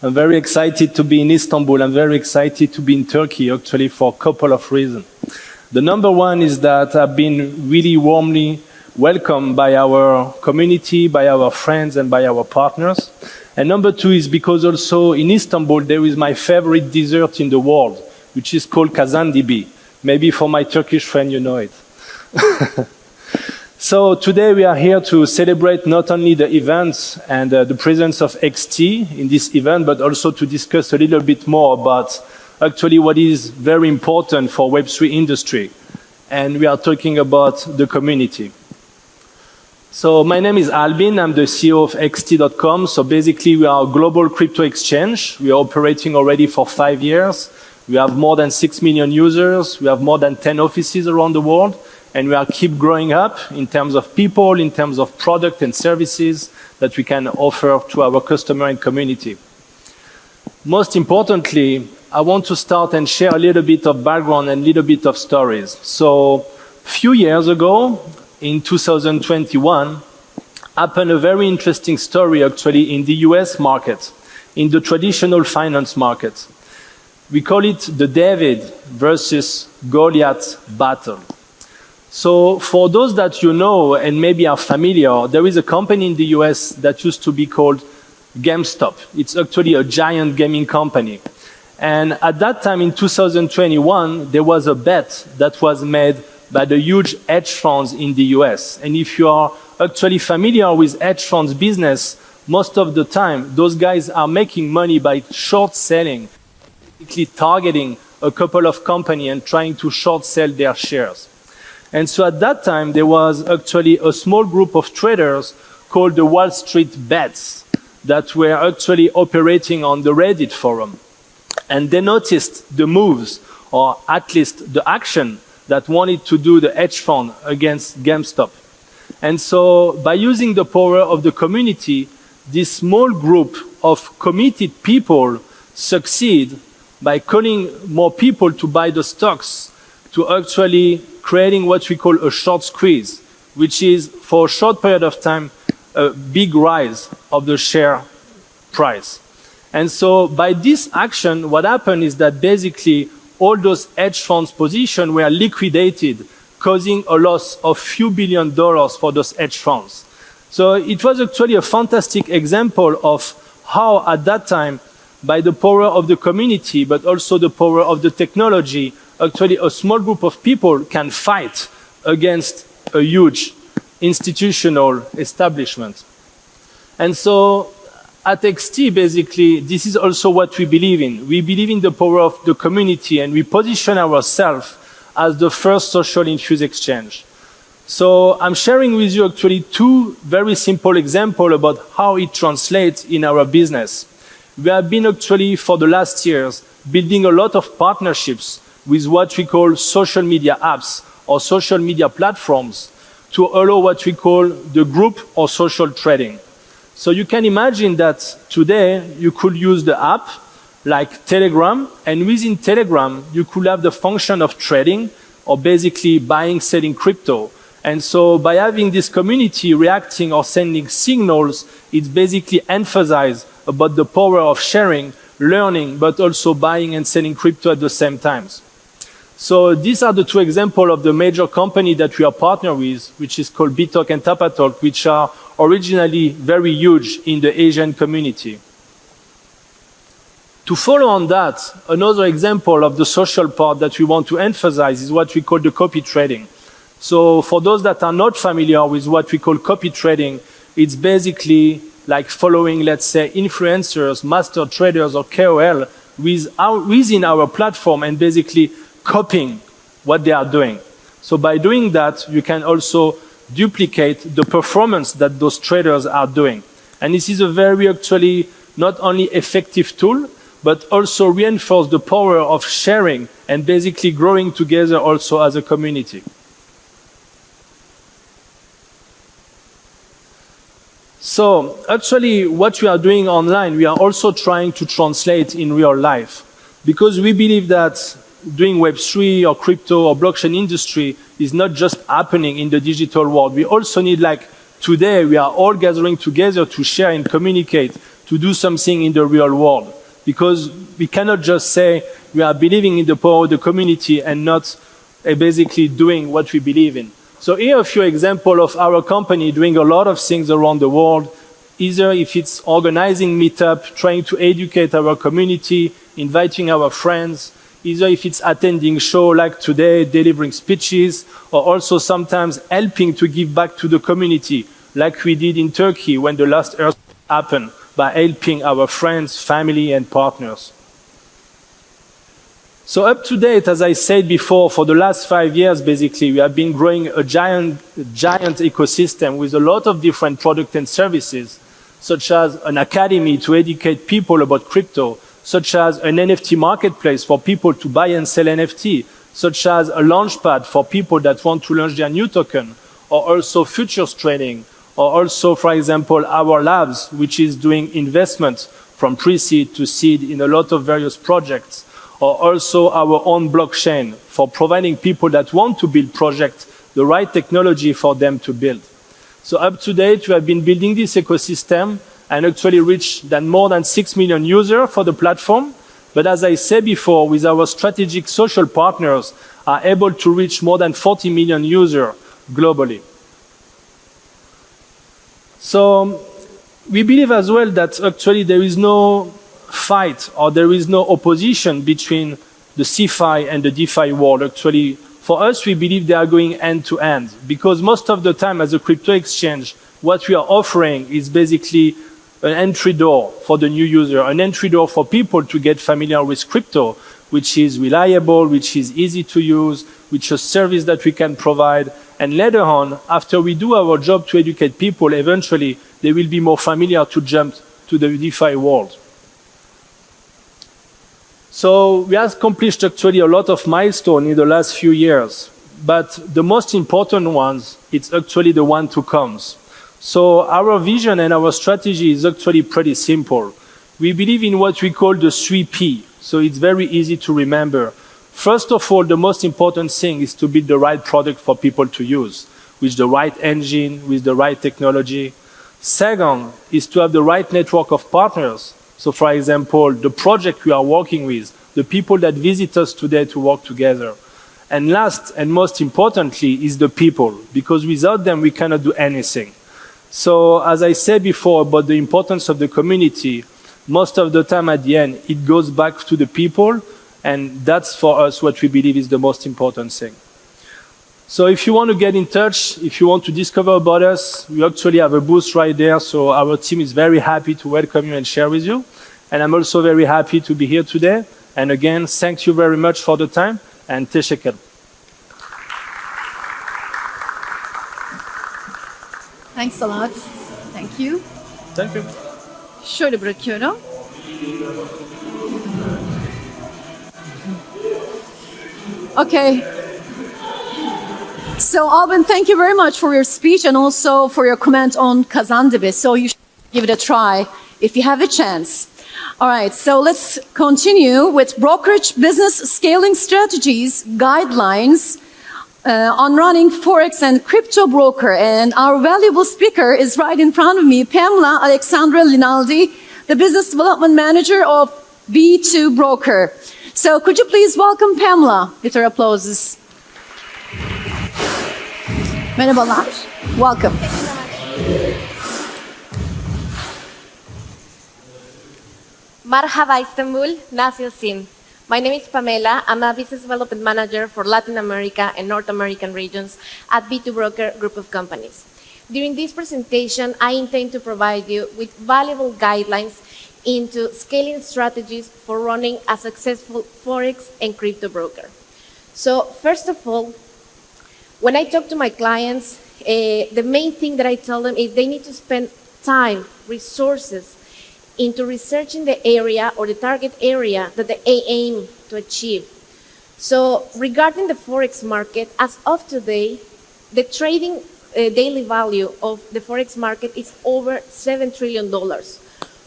I'm very excited to be in Istanbul. I'm very excited to be in Turkey, actually, for a couple of reasons. The number one is that I've been really warmly welcomed by our community, by our friends, and by our partners. And number two is because also in Istanbul, there is my favorite dessert in the world, which is called kazandibi. Maybe for my Turkish friend, you know it. So today we are here to celebrate not only the events and the presence of XT in this event, but also to discuss a little bit more about actually what is very important for Web3 industry. And we are talking about the community. So my name is Albin. I'm the CEO of XT.com. So basically we are a global crypto exchange. We are operating already for 5 years. We have more than 6 million users. We have more than 10 offices around the world. And we are keep growing up in terms of people, in terms of product and services that we can offer to our customer and community. Most importantly, I want to start and share a little bit of background and a little bit of stories. So a few years ago, in 2021, happened a very interesting story actually in the US market, in the traditional finance market. We call it the David versus Goliath battle. So for those that you know and maybe are familiar, there is a company in the US that used to be called GameStop. It's actually a giant gaming company. And at that time in 2021, there was a bet that was made by the huge hedge funds in the US. And if you are actually familiar with hedge funds business, most of the time, those guys are making money by short selling, basically targeting a couple of companies and trying to short sell their shares. And so at that time, there was actually a small group of traders called the Wall Street Bets that were actually operating on the Reddit forum. And they noticed the moves, or at least the action that wanted to do the hedge fund against GameStop. And so by using the power of the community, this small group of committed people succeed by calling more people to buy the stocks, to actually creating what we call a short squeeze, which is for a short period of time, a big rise of the share price. And so by this action, what happened is that basically all those hedge funds positions were liquidated, causing a loss of few $1 billion for those hedge funds. So it was actually a fantastic example of how at that time, by the power of the community, but also the power of the technology, actually a small group of people can fight against a huge institutional establishment. And so at XT, basically, this is also what we believe in. We believe in the power of the community, and we position ourselves as the first social infused exchange. So I'm sharing with you actually two very simple examples about how it translates in our business. We have been actually, for the last years, building a lot of partnerships with what we call social media apps or social media platforms to allow what we call the group or social trading. So you can imagine that today you could use the app like Telegram, and within Telegram you could have the function of trading or basically buying, selling crypto. And so by having this community reacting or sending signals, it's basically emphasized about the power of sharing, learning, but also buying and selling crypto at the same time. So these are the two examples of the major company that we are partnered with, which is called BitTalk and Tapatalk, which are originally very huge in the Asian community. To follow on that, another example of the social part that we want to emphasize is what we call the copy trading. So for those that are not familiar with what we call copy trading, it's basically like following, let's say, influencers, master traders, or KOL within our platform and basically copying what they are doing. So by doing that, you can also duplicate the performance that those traders are doing. And this is a very actually not only effective tool, but also reinforce the power of sharing and basically growing together also as a community. So actually what we are doing online, we are also trying to translate in real life, because we believe that doing Web3 or crypto or blockchain industry is not just happening in the digital world. We also need, like today, we are all gathering together to share and communicate to do something in the real world. Because we cannot just say we are believing in the power of the community and not basically doing what we believe in. So here are a few examples of our company doing a lot of things around the world, either if it's organizing meetup, trying to educate our community, inviting our friends, either if it's attending show like today, delivering speeches, or also sometimes helping to give back to the community, like we did in Turkey when the last earthquake happened, by helping our friends, family, and partners. So up to date, as I said before, for the last 5 years, basically, we have been growing a giant ecosystem with a lot of different products and services, such as an academy to educate people about crypto, such as an NFT marketplace for people to buy and sell NFT, such as a launchpad for people that want to launch their new token, or also futures trading, or also, for example, our labs, which is doing investments from pre-seed to seed in a lot of various projects, or also our own blockchain for providing people that want to build projects the right technology for them to build. So up to date, we have been building this ecosystem and actually reached more than 6 million users for the platform. But as I said before, with our strategic social partners, are able to reach more than 40 million users globally. So we believe as well that actually there is no fight or there is no opposition between the CeFi and the DeFi world. Actually, for us, we believe they are going end to end, because most of the time as a crypto exchange, what we are offering is basically an entry door for the new user, an entry door for people to get familiar with crypto, which is reliable, which is easy to use, which is a service that we can provide. And later on, after we do our job to educate people, eventually they will be more familiar to jump to the DeFi world. So we have accomplished actually a lot of milestones in the last few years, but the most important ones, it's actually the one to come. So our vision and our strategy is actually pretty simple. We believe in what we call the 3P, so it's very easy to remember. First of all, the most important thing is to build the right product for people to use, with the right engine, with the right technology. Second is to have the right network of partners. So for example, the project we are working with, the people that visit us today to work together. And last and most importantly is the people, because without them we cannot do anything. So as I said before about the importance of the community, most of the time at the end it goes back to the people, and that's for us what we believe is the most important thing. So if you want to get in touch, if you want to discover about us, we actually have a booth right there, so our team is very happy to welcome you and share with you. And I'm also very happy to be here today. And again, thank you very much for the time, and teşekkür. Thanks a lot. Thank you. Thank you. Şöyle bırakıyorum. Okay. So Albin, thank you very much for your speech and also for your comment on Kazandibi. So you should give it a try if you have a chance. All right, so let's continue with Brokerage Business Scaling Strategies Guidelines on running Forex and crypto broker. And our valuable speaker is right in front of me, Pamela Alexandra Linaldi, the Business Development Manager of B2 Broker. So could you please welcome Pamela with her applauses. Merhabalar. Welcome. Marhaba Istanbul, Nasılsın? My name is Pamela. I'm a Business Development Manager for Latin America and North American regions at B2 Broker Group of Companies. During this presentation, I intend to provide you with valuable guidelines into scaling strategies for running a successful Forex and crypto broker. So first of all, when I talk to my clients, the main thing that I tell them is they need to spend time, resources, into researching the area or the target area that they aim to achieve. So regarding the Forex market, as of today, the trading daily value of the Forex market is over $7 trillion.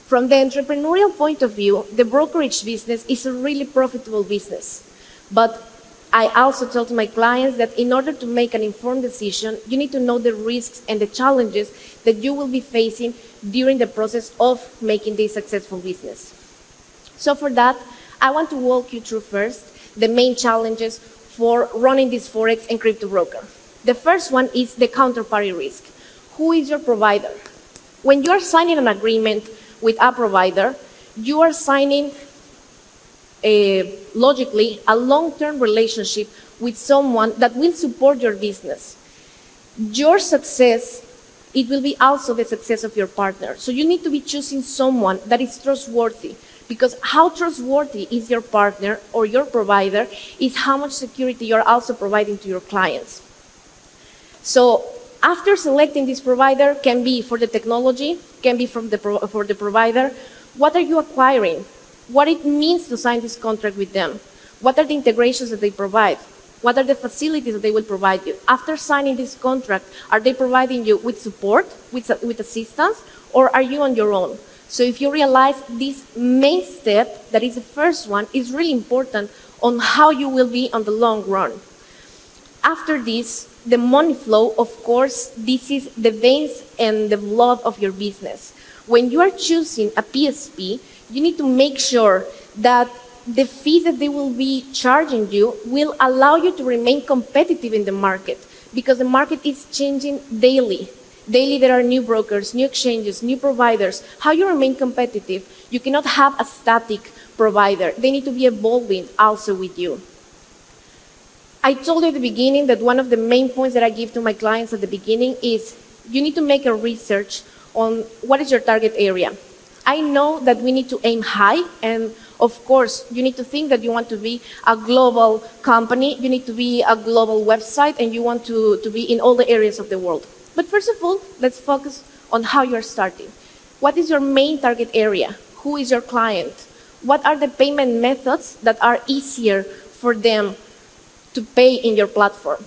From the entrepreneurial point of view, the brokerage business is a really profitable business. But I also tell to my clients that in order to make an informed decision, you need to know the risks and the challenges that you will be facing during the process of making this successful business. So for that, I want to walk you through first the main challenges for running this Forex and crypto broker. The first one is the counterparty risk. Who is your provider? When you are signing an agreement with a provider, you are signing logically a long-term relationship with someone that will support your business. Your success, it will be also the success of your partner. So you need to be choosing someone that is trustworthy, because how trustworthy is your partner or your provider is how much security you're also providing to your clients. So after selecting this provider, can be for the technology, can be for the provider, what are you acquiring? What it means to sign this contract with them? What are the integrations that they provide? What are the facilities that they will provide you? After signing this contract, are they providing you with support, with assistance, or are you on your own? So if you realize this main step, that is the first one, is really important on how you will be on the long run. After this, the money flow, of course, this is the veins and the blood of your business. When you are choosing a PSP, you need to make sure that the fees that they will be charging you will allow you to remain competitive in the market, because the market is changing daily. Daily there are new brokers, new exchanges, new providers. How you remain competitive? You cannot have a static provider. They need to be evolving also with you. I told you at the beginning that one of the main points that I give to my clients at the beginning is you need to make a research on what is your target area. I know that we need to aim high, and of course, you need to think that you want to be a global company, you need to be a global website, and you want to be in all the areas of the world. But first of all, let's focus on how you're starting. What is your main target area? Who is your client? What are the payment methods that are easier for them to pay in your platform?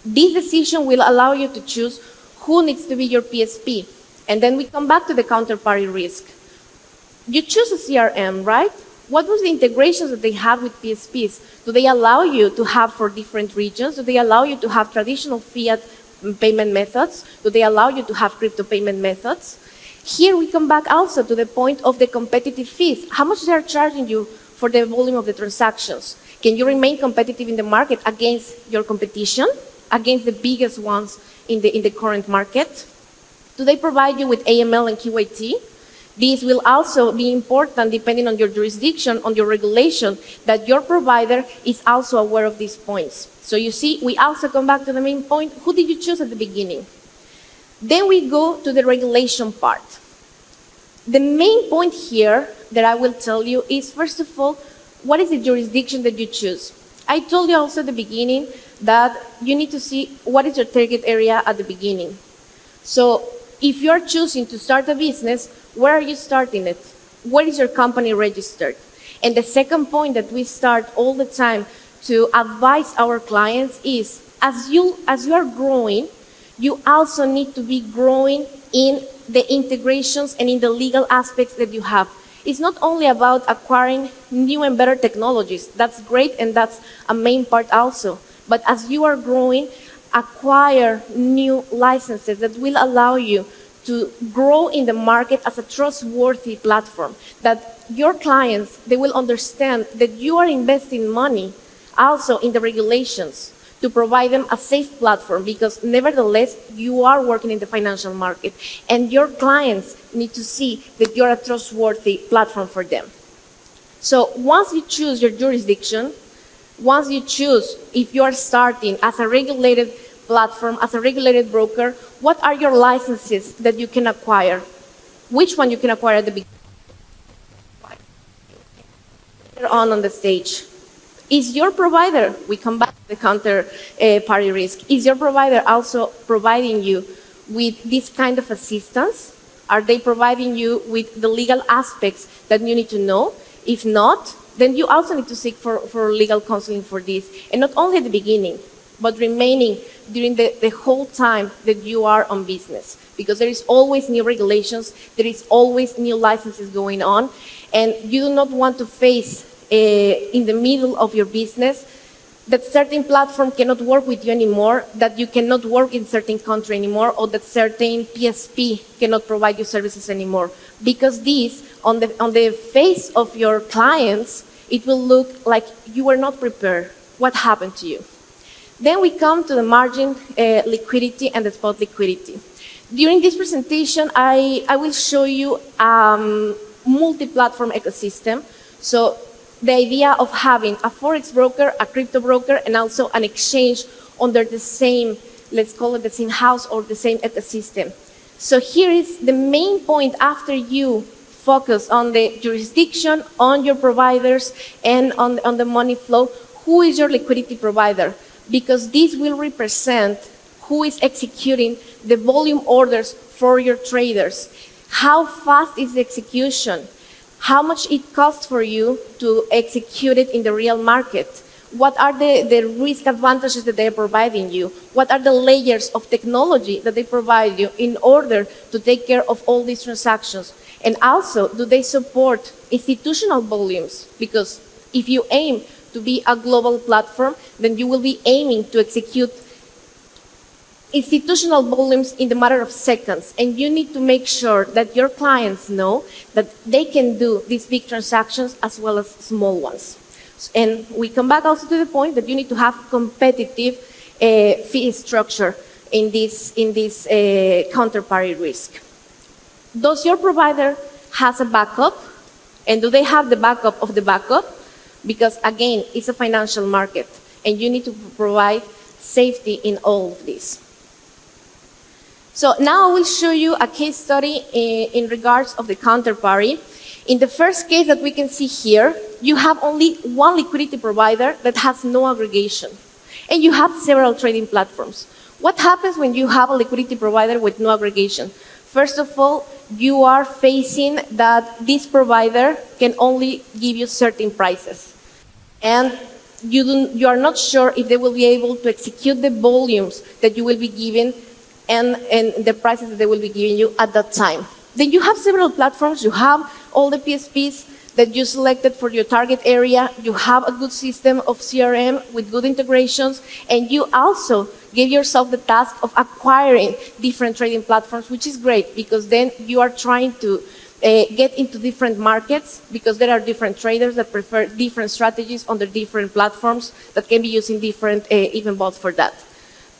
This decision will allow you to choose who needs to be your PSP. And then we come back to the counterparty risk. You choose a CRM, right? What was the integrations that they have with PSPs? Do they allow you to have for different regions? Do they allow you to have traditional fiat payment methods? Do they allow you to have crypto payment methods? Here we come back also to the point of the competitive fees. How much they are charging you for the volume of the transactions? Can you remain competitive in the market against your competition, against the biggest ones in the current market? Do they provide you with AML and QAT? These will also be important depending on your jurisdiction, on your regulation, that your provider is also aware of these points. So you see, we also come back to the main point. Who did you choose at the beginning? Then we go to the regulation part. The main point here that I will tell you is, first of all, what is the jurisdiction that you choose? I told you also at the beginning that you need to see what is your target area at the beginning. So if you're choosing to start a business, where are you starting it? Where is your company registered? And the second point that we start all the time to advise our clients is, as you are growing, you also need to be growing in the integrations and in the legal aspects that you have. It's not only about acquiring new and better technologies. That's great, and that's a main part also. But as you are growing, acquire new licenses that will allow you to grow in the market as a trustworthy platform, that your clients, they will understand that you are investing money also in the regulations to provide them a safe platform, because nevertheless, you are working in the financial market, and your clients need to see that you're a trustworthy platform for them. So once you choose your jurisdiction, once you choose if you are starting as a regulated platform, as a regulated broker, what are your licenses that you can acquire? Which one you can acquire at the beginning? On the stage. Is your provider, we come back to the counterparty risk, is your provider also providing you with this kind of assistance? Are they providing you with the legal aspects that you need to know? If not, then you also need to seek for legal counseling for this. And not only at the beginning, but remaining during the whole time that you are on business. Because there is always new regulations, there is always new licenses going on, and you do not want to face in the middle of your business that certain platform cannot work with you anymore, that you cannot work in certain country anymore, or that certain PSP cannot provide you services anymore. Because this, on the face of your clients, it will look like you were not prepared. What happened to you? Then we come to the margin liquidity and the spot liquidity. During this presentation, I will show you multi-platform ecosystem. So the idea of having a Forex broker, a crypto broker, and also an exchange under the same, let's call it the same house or the same ecosystem. So here is the main point after you focus on the jurisdiction, on your providers, and on the money flow. Who is your liquidity provider? Because this will represent who is executing the volume orders for your traders. How fast is the execution? How much it costs for you to execute it in the real market? What are the risk advantages that they're providing you? What are the layers of technology that they provide you in order to take care of all these transactions? And also, do they support institutional volumes? Because if you aim to be a global platform, then you will be aiming to execute institutional volumes in the matter of seconds. And you need to make sure that your clients know that they can do these big transactions as well as small ones. And we come back also to the point that you need to have competitive fee structure in this counterparty risk. Does your provider has a backup? And do they have the backup of the backup? Because again, it's a financial market and you need to provide safety in all of this. So now I will show you a case study in regards of the counterparty. In the first case that we can see here, you have only one liquidity provider that has no aggregation. And you have several trading platforms. What happens when you have a liquidity provider with no aggregation? First of all, you are facing that this provider can only give you certain prices. And you are not sure if they will be able to execute the volumes that you will be given and the prices that they will be giving you at that time. Then you have several platforms. You have all the PSPs that you selected for your target area. You have a good system of CRM with good integrations. And you also give yourself the task of acquiring different trading platforms, which is great because then you are trying to get into different markets because there are different traders that prefer different strategies on the different platforms that can be using different even bots for that.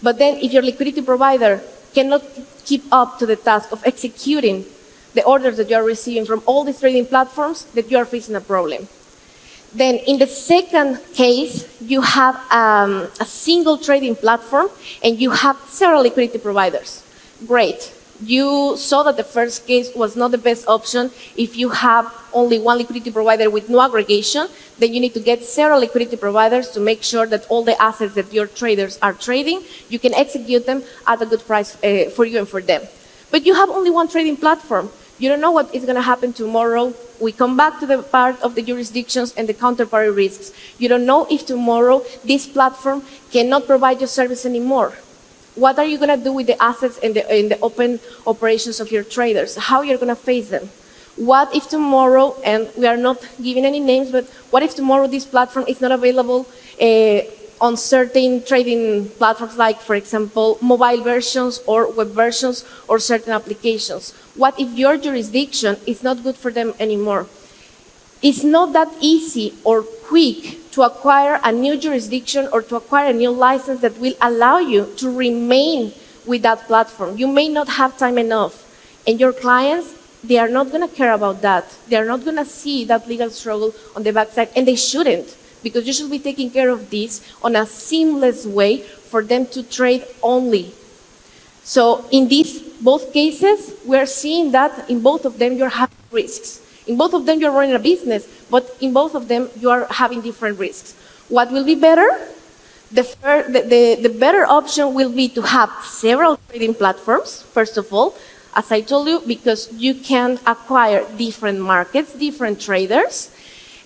But then if your liquidity provider cannot keep up to the task of executing the orders that you are receiving from all these trading platforms, that you are facing a problem. Then in the second case, you have a single trading platform and you have several liquidity providers. Great. You saw that the first case was not the best option. If you have only one liquidity provider with no aggregation, then you need to get several liquidity providers to make sure that all the assets that your traders are trading, you can execute them at a good price for you and for them. But you have only one trading platform. You don't know what is going to happen tomorrow. We come back to the part of the jurisdictions and the counterparty risks. You don't know if tomorrow this platform cannot provide you service anymore. What are you going to do with the assets and the open operations of your traders? How you're going to face them? What if tomorrow, and we are not giving any names, but what if tomorrow this platform is not available on certain trading platforms like, for example, mobile versions or web versions or certain applications? What if your jurisdiction is not good for them anymore? It's not that easy or quick to acquire a new jurisdiction or to acquire a new license that will allow you to remain with that platform. You may not have time enough. And your clients, they are not going to care about that. They are not going to see that legal struggle on the backside, and they shouldn't, because you should be taking care of this on a seamless way for them to trade only. So in these both cases, we're seeing that in both of them, you're having risks. In both of them, you're running a business, but in both of them, you are having different risks. What will be better? The better option will be to have several trading platforms, first of all, as I told you, because you can acquire different markets, different traders.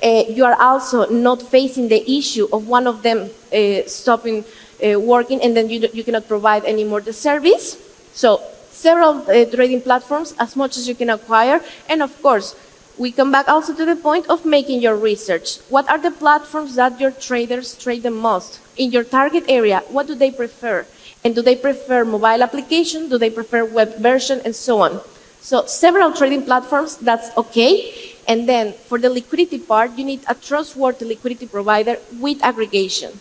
You are also not facing the issue of one of them stopping working, and then you cannot provide anymore the service. So several trading platforms, as much as you can acquire, and of course, we come back also to the point of making your research. What are the platforms that your traders trade the most? In your target area, what do they prefer? And do they prefer mobile application? Do they prefer web version? And so on. So several trading platforms, that's okay. And then for the liquidity part, you need a trustworthy liquidity provider with aggregation.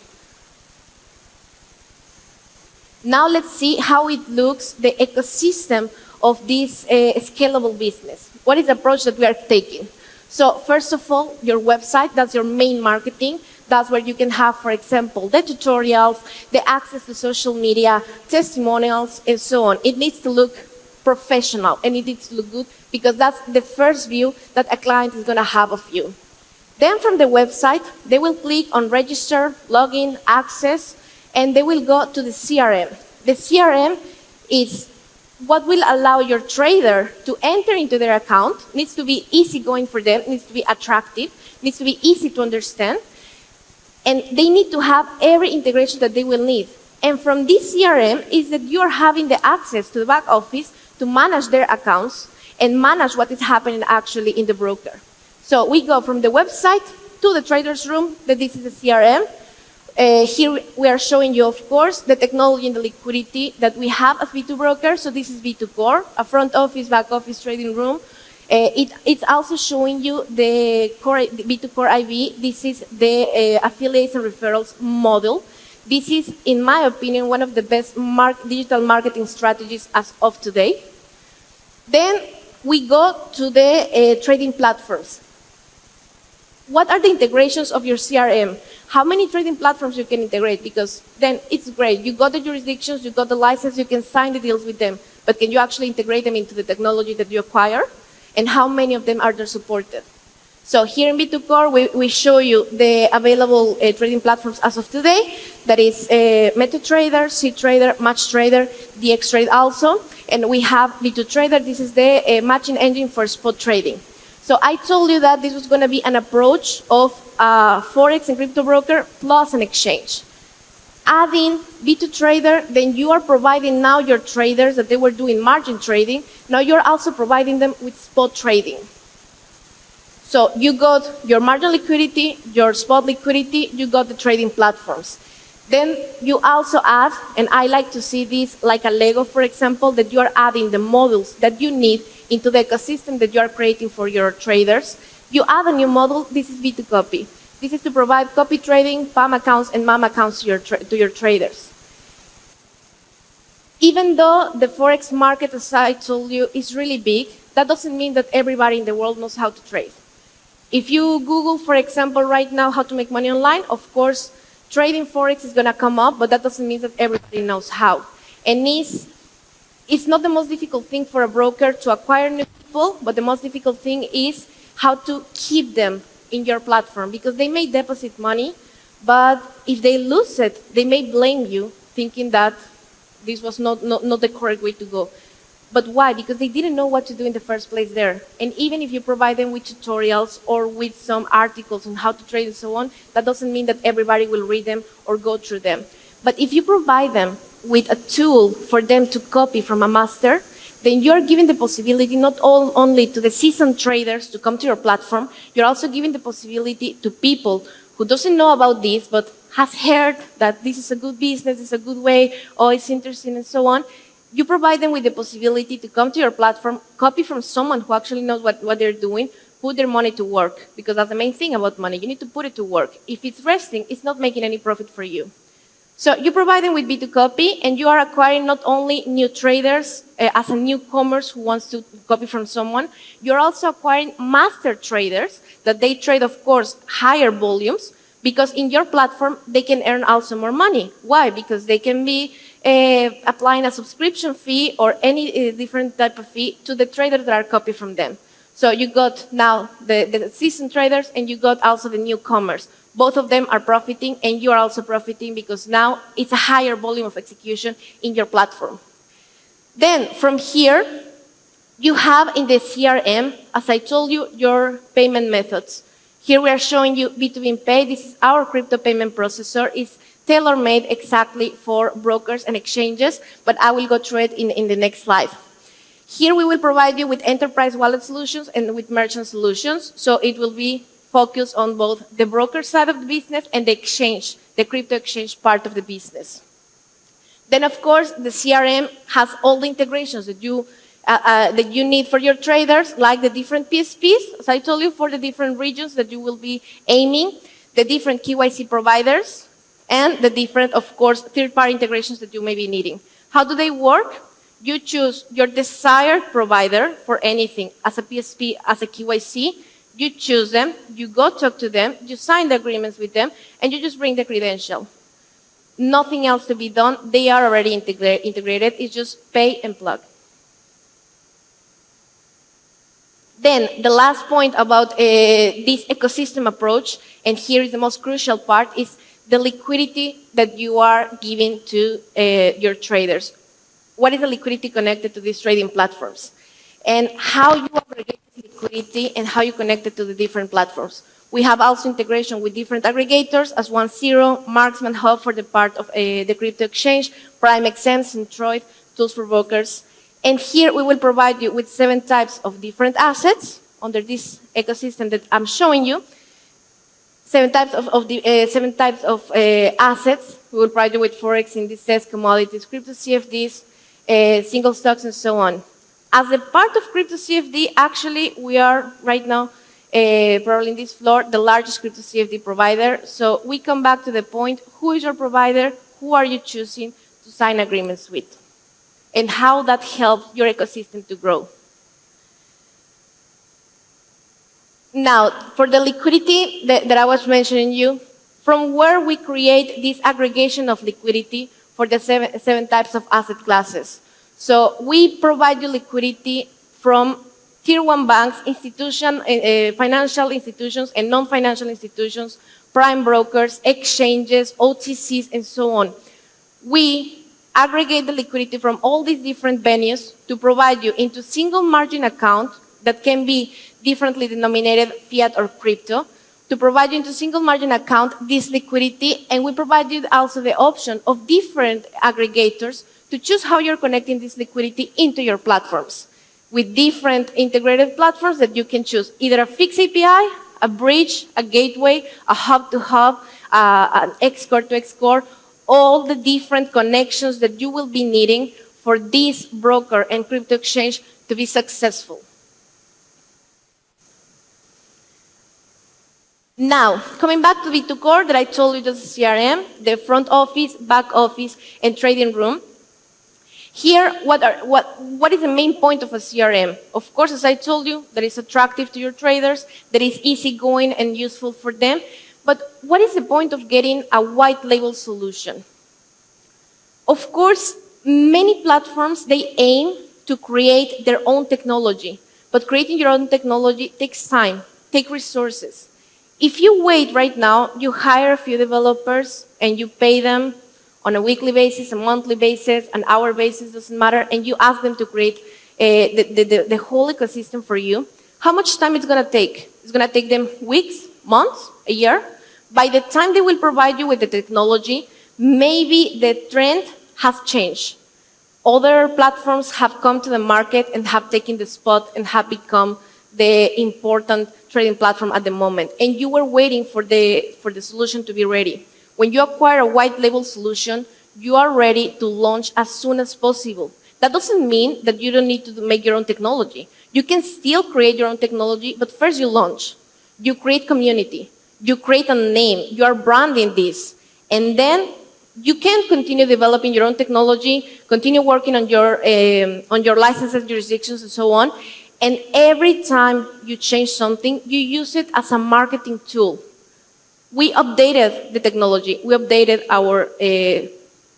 Now let's see how it looks, the ecosystem of this scalable business. What is the approach that we are taking? So first of all, your website, that's your main marketing. That's where you can have, for example, the tutorials, the access to social media, testimonials, and so on. It needs to look professional, and it needs to look good, because that's the first view that a client is going to have of you. Then from the website, they will click on register, login, access, and they will go to the CRM. The CRM is what will allow your trader to enter into their account. It needs to be easygoing for them, it needs to be attractive, it needs to be easy to understand, and they need to have every integration that they will need. And from this CRM is that you are having the access to the back office to manage their accounts and manage what is happening actually in the broker. So we go from the website to the trader's room, that this is the CRM. Here we are showing you, of course, the technology and the liquidity that we have as B2 Broker. So this is B2 Core, a front office, back office trading room. It's also showing you the B2 Core IV. This is the affiliates and referrals model. This is, in my opinion, one of the best digital marketing strategies as of today. Then we go to the trading platforms. What are the integrations of your CRM? How many trading platforms you can integrate? Because then it's great. You got the jurisdictions, you got the license, you can sign the deals with them. But can you actually integrate them into the technology that you acquire? And how many of them are there supported? So here in B2 Core, we show you the available trading platforms as of today. That is MetaTrader, CTrader, MatchTrader, DXTrade also. And we have B2 Trader. This is the matching engine for spot trading. So I told you that this was going to be an approach of Forex and crypto broker plus an exchange. Adding B2 Trader, then you are providing now your traders that they were doing margin trading. Now you're also providing them with spot trading. So you got your margin liquidity, your spot liquidity, you got the trading platforms. Then you also add, and I like to see this like a Lego, for example, that you are adding the modules that you need into the ecosystem that you are creating for your traders. You add a new model, this is B2 Copy. This is to provide copy trading, PAM accounts, and MAM accounts to your traders. Even though the Forex market, as I told you, is really big, that doesn't mean that everybody in the world knows how to trade. If you Google, for example, right now how to make money online, of course, trading Forex is going to come up, but that doesn't mean that everybody knows how. And it's not the most difficult thing for a broker to acquire new people, but the most difficult thing is how to keep them in your platform, because they may deposit money, but if they lose it, they may blame you, thinking that this was not the correct way to go. But why? Because they didn't know what to do in the first place there. And even if you provide them with tutorials or with some articles on how to trade and so on, that doesn't mean that everybody will read them or go through them. But if you provide them with a tool for them to copy from a master, then you're giving the possibility not only to the seasoned traders to come to your platform, you're also giving the possibility to people who doesn't know about this, but has heard that this is a good business, it's a good way, oh, it's interesting, and so on. You provide them with the possibility to come to your platform, copy from someone who actually knows what they're doing, put their money to work, because that's the main thing about money. You need to put it to work. If it's resting, it's not making any profit for you. So you provide them with B2 Copy, and you are acquiring not only new traders as a newcomers who wants to copy from someone, you're also acquiring master traders that they trade, of course, higher volumes, because in your platform, they can earn also more money. Why? Because they can be applying a subscription fee or any different type of fee to the traders that are copied from them. So you got now the seasoned traders, and you got also the newcomers. Both of them are profiting, and you are also profiting, because now it's a higher volume of execution in your platform. Then from here, you have in the CRM, as I told you, your payment methods. Here we are showing you B2B Pay. This is our crypto payment processor. It's tailor-made exactly for brokers and exchanges, but I will go through it in the next slide. Here we will provide you with enterprise wallet solutions and with merchant solutions. So it will be focused on both the broker side of the business and the exchange, the crypto exchange part of the business. Then, of course, the CRM has all the integrations that you need for your traders, like the different PSPs, as I told you, for the different regions that you will be aiming, the different KYC providers, and the different, of course, third-party integrations that you may be needing. How do they work? You choose your desired provider for anything, as a PSP, as a KYC. You choose them, you go talk to them, you sign the agreements with them, and you just bring the credential. Nothing else to be done. They are already integrated. It's just pay and plug. Then the last point about this ecosystem approach, and here is the most crucial part, is the liquidity that you are giving to your traders. What is the liquidity connected to these trading platforms? And how you aggregate liquidity and how you connect it to the different platforms. We have also integration with different aggregators as 1.0, Marksman Hub for the part of the crypto exchange, Prime XM, Centroid, tools for brokers. And here we will provide you with 7 types of different assets under this ecosystem that I'm showing you. 7 types of assets. We will provide you with Forex, indices, commodities, crypto CFDs, single stocks, and so on. As a part of crypto CFD, actually, we are right now, probably in this floor, the largest crypto CFD provider. So we come back to the point, who is your provider? Who are you choosing to sign agreements with? And how that helps your ecosystem to grow. Now, for the liquidity that I was mentioning you, from where we create this aggregation of liquidity for the seven types of asset classes. So we provide you liquidity from Tier 1 banks, financial institutions, and non-financial institutions, prime brokers, exchanges, OTCs, and so on. We aggregate the liquidity from all these different venues to provide you into single margin account that can be differently denominated fiat or crypto, to provide you into single margin account this liquidity, and we provide you also the option of different aggregators to choose how you're connecting this liquidity into your platforms, with different integrated platforms that you can choose, either a fixed API, a bridge, a gateway, a hub-to-hub, an X-core-to-X-core, all the different connections that you will be needing for this broker and crypto exchange to be successful. Now, coming back to B2 Core that I told you, just CRM, the front office, back office, and trading room. Here, what is the main point of a CRM? Of course, as I told you, that is attractive to your traders, that is easygoing and useful for them. But what is the point of getting a white label solution? Of course, many platforms, they aim to create their own technology. But creating your own technology takes time, takes resources. If you wait right now, you hire a few developers and you pay them on a weekly basis, a monthly basis, an hour basis, doesn't matter, and you ask them to create the whole ecosystem for you, how much time it's going to take? It's going to take them weeks, months, a year? By the time they will provide you with the technology, maybe the trend has changed. Other platforms have come to the market and have taken the spot and have become the important trading platform at the moment. And you were waiting for the solution to be ready. When you acquire a white label solution, you are ready to launch as soon as possible. That doesn't mean that you don't need to make your own technology. You can still create your own technology, but first you launch. You create community. You create a name. You are branding this. And then you can continue developing your own technology, continue working on your licenses, jurisdictions, and so on. And every time you change something, you use it as a marketing tool. We updated the technology. We updated our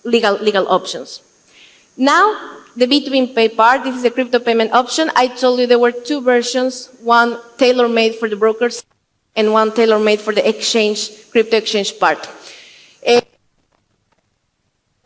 legal options. Now, the B2B Pay part, this is a crypto payment option. I told you there were 2 versions, one tailor-made for the brokers and one tailor-made for the crypto exchange part.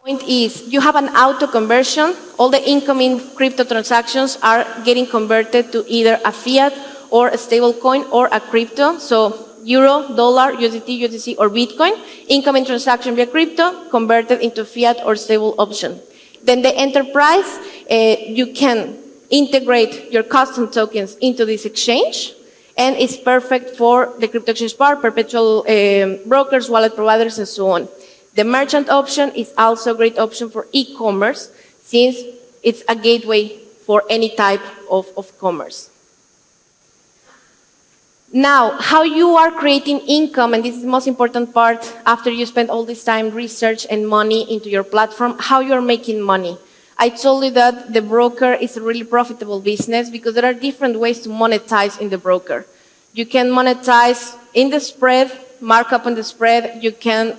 Point is, you have an auto conversion. All the incoming crypto transactions are getting converted to either a fiat or a stable coin or a crypto. So Euro, dollar, USDT, USDC, or Bitcoin. Incoming transaction via crypto converted into fiat or stable option. Then the enterprise, you can integrate your custom tokens into this exchange, and it's perfect for the crypto exchange part, perpetual brokers, wallet providers, and so on. The merchant option is also a great option for e-commerce, since it's a gateway for any type of commerce. Now, how you are creating income, and this is the most important part after you spend all this time research and money into your platform, how you're making money. I told you that the broker is a really profitable business because there are different ways to monetize in the broker. You can monetize in the spread, markup on the spread. You can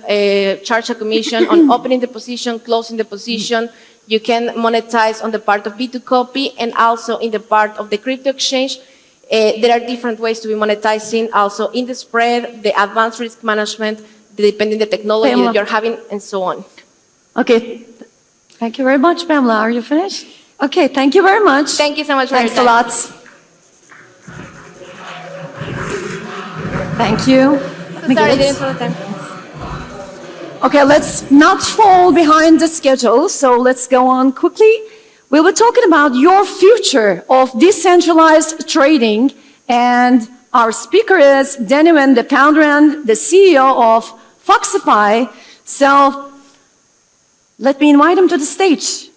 charge a commission on opening the position, closing the position. You can monetize on the part of B2 copy and also in the part of the crypto exchange. There are different ways to be monetizing also in the spread, the advanced risk management, depending the technology Pamela. that you're having, and so on. Okay. Thank you very much, Pamela. Are you finished? Okay, thank you very much. Thank you so much for Thanks your a time. lot. Thank you. Let me Sorry, get it. didn't know the time. Okay, let's not fall behind the schedule, so let's go on quickly. We'll be talking about your future of decentralized trading, and our speaker is Denewin, the founder and the CEO of Foxify. So let me invite him to the stage.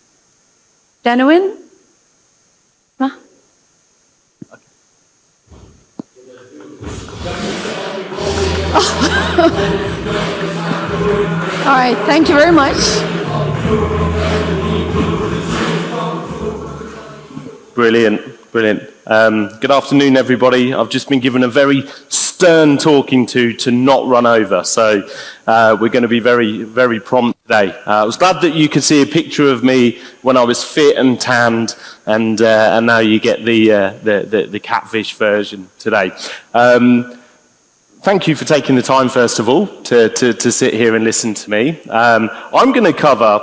Denewin? Huh? All right, thank you very much. Brilliant, brilliant. Good afternoon, everybody. I've just been given a very stern talking to not run over, so we're going to be very, very prompt today. I was glad that you could see a picture of me when I was fit and tanned, and now you get the catfish version today. Thank you for taking the time, first of all, to sit here and listen to me. I'm going to cover.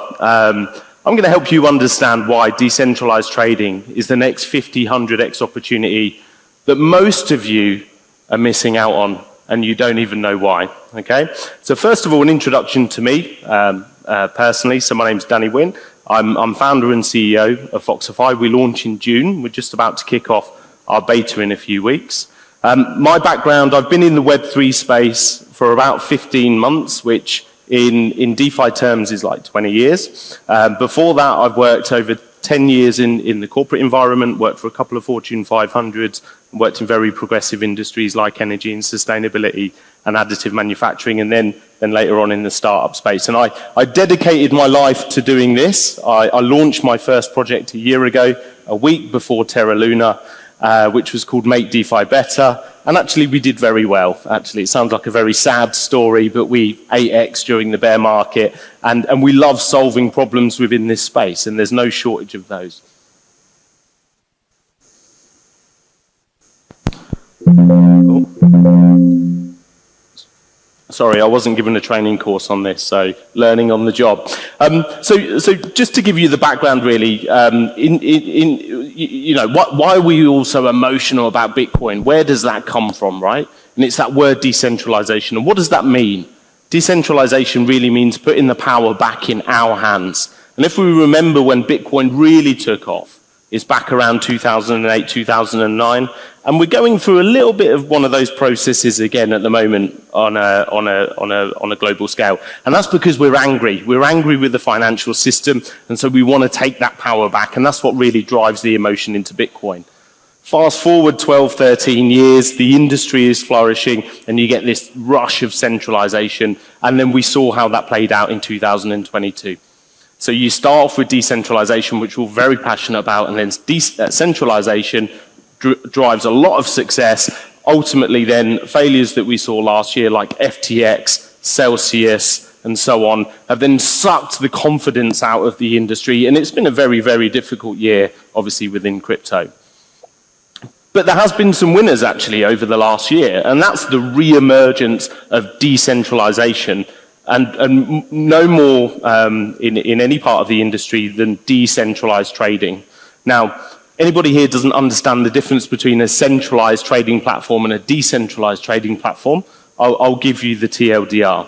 I'm going to help you understand why decentralized trading is the next 50, 100x opportunity that most of you are missing out on, and you don't even know why, okay? So first of all, an introduction to me, personally. So my name's Danny Winn. I'm founder and CEO of Foxify. We launch in June. We're just about to kick off our beta in a few weeks. My background, I've been in the Web3 space for about 15 months, which in DeFi terms is like 20 years. Before that, I've worked over 10 years in the corporate environment, worked for a couple of Fortune 500s, worked in very progressive industries like energy and sustainability and additive manufacturing, and then later on in the startup space. And I dedicated my life to doing this. I launched my first project a year ago, a week before Terra Luna, which was called Make DeFi Better. And actually, we did very well. Actually, it sounds like a very sad story, but we 8x during the bear market. And we love solving problems within this space, and there's no shortage of those. Oh. Sorry, I wasn't given a training course on this, so learning on the job. So just to give you the background, really, you know, why are we all so emotional about Bitcoin? Where does that come from, right? And it's that word decentralization. And what does that mean? Decentralization really means putting the power back in our hands. And if we remember when Bitcoin really took off, it's back around 2008, 2009. And we're going through a little bit of one of those processes again at the moment on a global scale. And that's because we're angry. We're angry with the financial system. And so we want to take that power back. And that's what really drives the emotion into Bitcoin. Fast forward 12, 13 years, the industry is flourishing, and you get this rush of centralization. And then we saw how that played out in 2022. So you start off with decentralization, which we're very passionate about, and then centralization drives a lot of success. Ultimately then, failures that we saw last year, like FTX, Celsius, and so on, have then sucked the confidence out of the industry, and it's been a very, very difficult year, obviously, within crypto. But there has been some winners, actually, over the last year, and that's the re-emergence of decentralization. And no more in any part of the industry than decentralized trading. Now, anybody here doesn't understand the difference between a centralized trading platform and a decentralized trading platform, I'll give you the TLDR.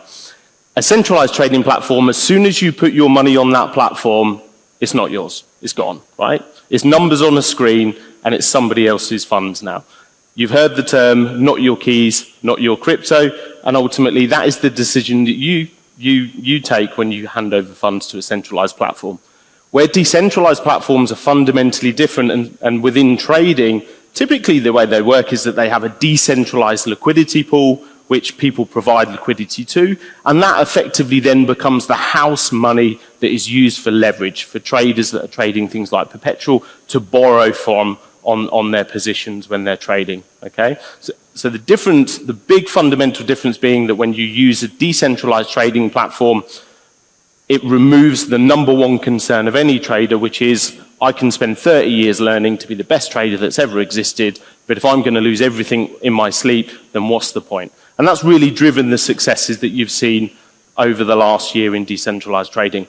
A centralized trading platform, as soon as you put your money on that platform, it's not yours. It's gone, right? It's numbers on a screen, and it's somebody else's funds now. You've heard the term, not your keys, not your crypto, and ultimately that is the decision that you take when you hand over funds to a centralized platform. Where decentralized platforms are fundamentally different, and within trading, typically the way they work is that they have a decentralized liquidity pool, which people provide liquidity to, and that effectively then becomes the house money that is used for leverage, for traders that are trading things like perpetual to borrow from on their positions when they're trading, okay? So the difference, the big fundamental difference being that when you use a decentralized trading platform, it removes the number one concern of any trader, which is, I can spend 30 years learning to be the best trader that's ever existed, but if I'm going to lose everything in my sleep, then what's the point? And that's really driven the successes that you've seen over the last year in decentralized trading.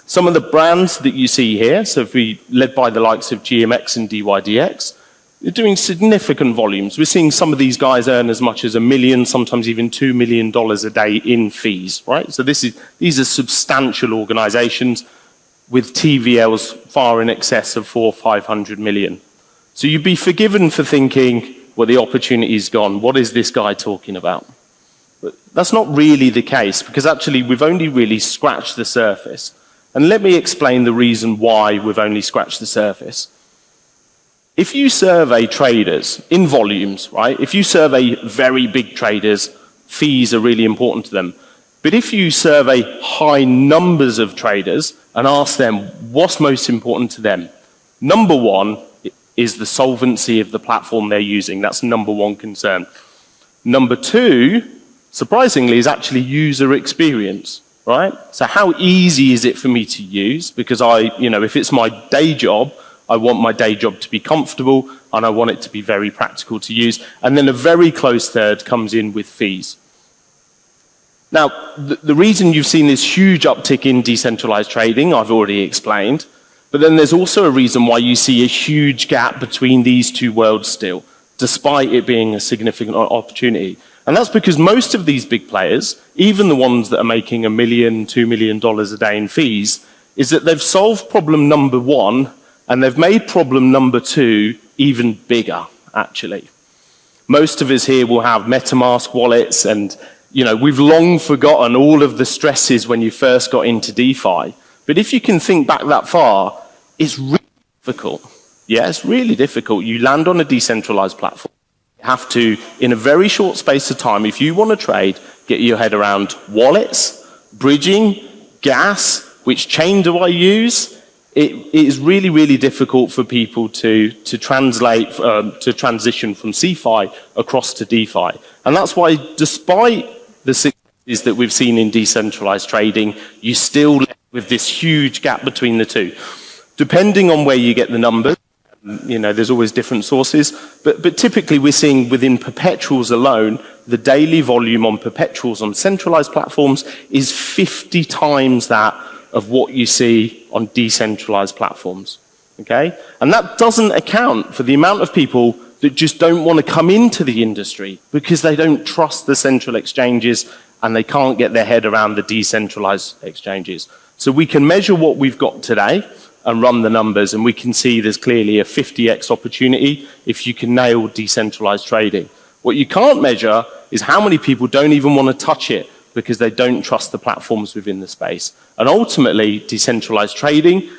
Some of the brands that you see here, so if we led by the likes of GMX and DYDX, they're doing significant volumes. We're seeing some of these guys earn as much as $1 million, sometimes even $2 million a day in fees, right? So these are substantial organizations with TVLs far in excess of 400 or 500 million. So you'd be forgiven for thinking, well, the opportunity's gone. What is this guy talking about? But that's not really the case, because actually we've only really scratched the surface. And let me explain the reason why we've only scratched the surface. If you survey traders in volumes, right? If you survey very big traders, fees are really important to them. But if you survey high numbers of traders and ask them what's most important to them, number one is the solvency of the platform they're using. That's number one concern. Number two, surprisingly, is actually user experience, right? So how easy is it for me to use? Because if it's my day job, I want my day job to be comfortable, and I want it to be very practical to use. And then a very close third comes in with fees. Now, the reason you've seen this huge uptick in decentralized trading, I've already explained. But then there's also a reason why you see a huge gap between these two worlds still, despite it being a significant opportunity. And that's because most of these big players, even the ones that are making $1 million, $2 million a day in fees, is that they've solved problem number one, and they've made problem number two even bigger, actually. Most of us here will have MetaMask wallets, and we've long forgotten all of the stresses when you first got into DeFi. But if you can think back that far, it's really difficult. Yeah, it's really difficult. You land on a decentralized platform. You have to, in a very short space of time, if you want to trade, get your head around wallets, bridging, gas, which chain do I use? It is really, really difficult for people to transition from CeFi across to DeFi. And that's why, despite the successes that we've seen in decentralized trading, you still with this huge gap between the two. Depending on where you get the numbers, there's always different sources, but typically we're seeing within perpetuals alone, the daily volume on perpetuals on centralized platforms is 50 times that of what you see on decentralized platforms, okay? And that doesn't account for the amount of people that just don't want to come into the industry because they don't trust the central exchanges and they can't get their head around the decentralized exchanges. So we can measure what we've got today and run the numbers, and we can see there's clearly a 50x opportunity if you can nail decentralized trading. What you can't measure is how many people don't even want to touch it because they don't trust the platforms within the space. And ultimately, decentralized trading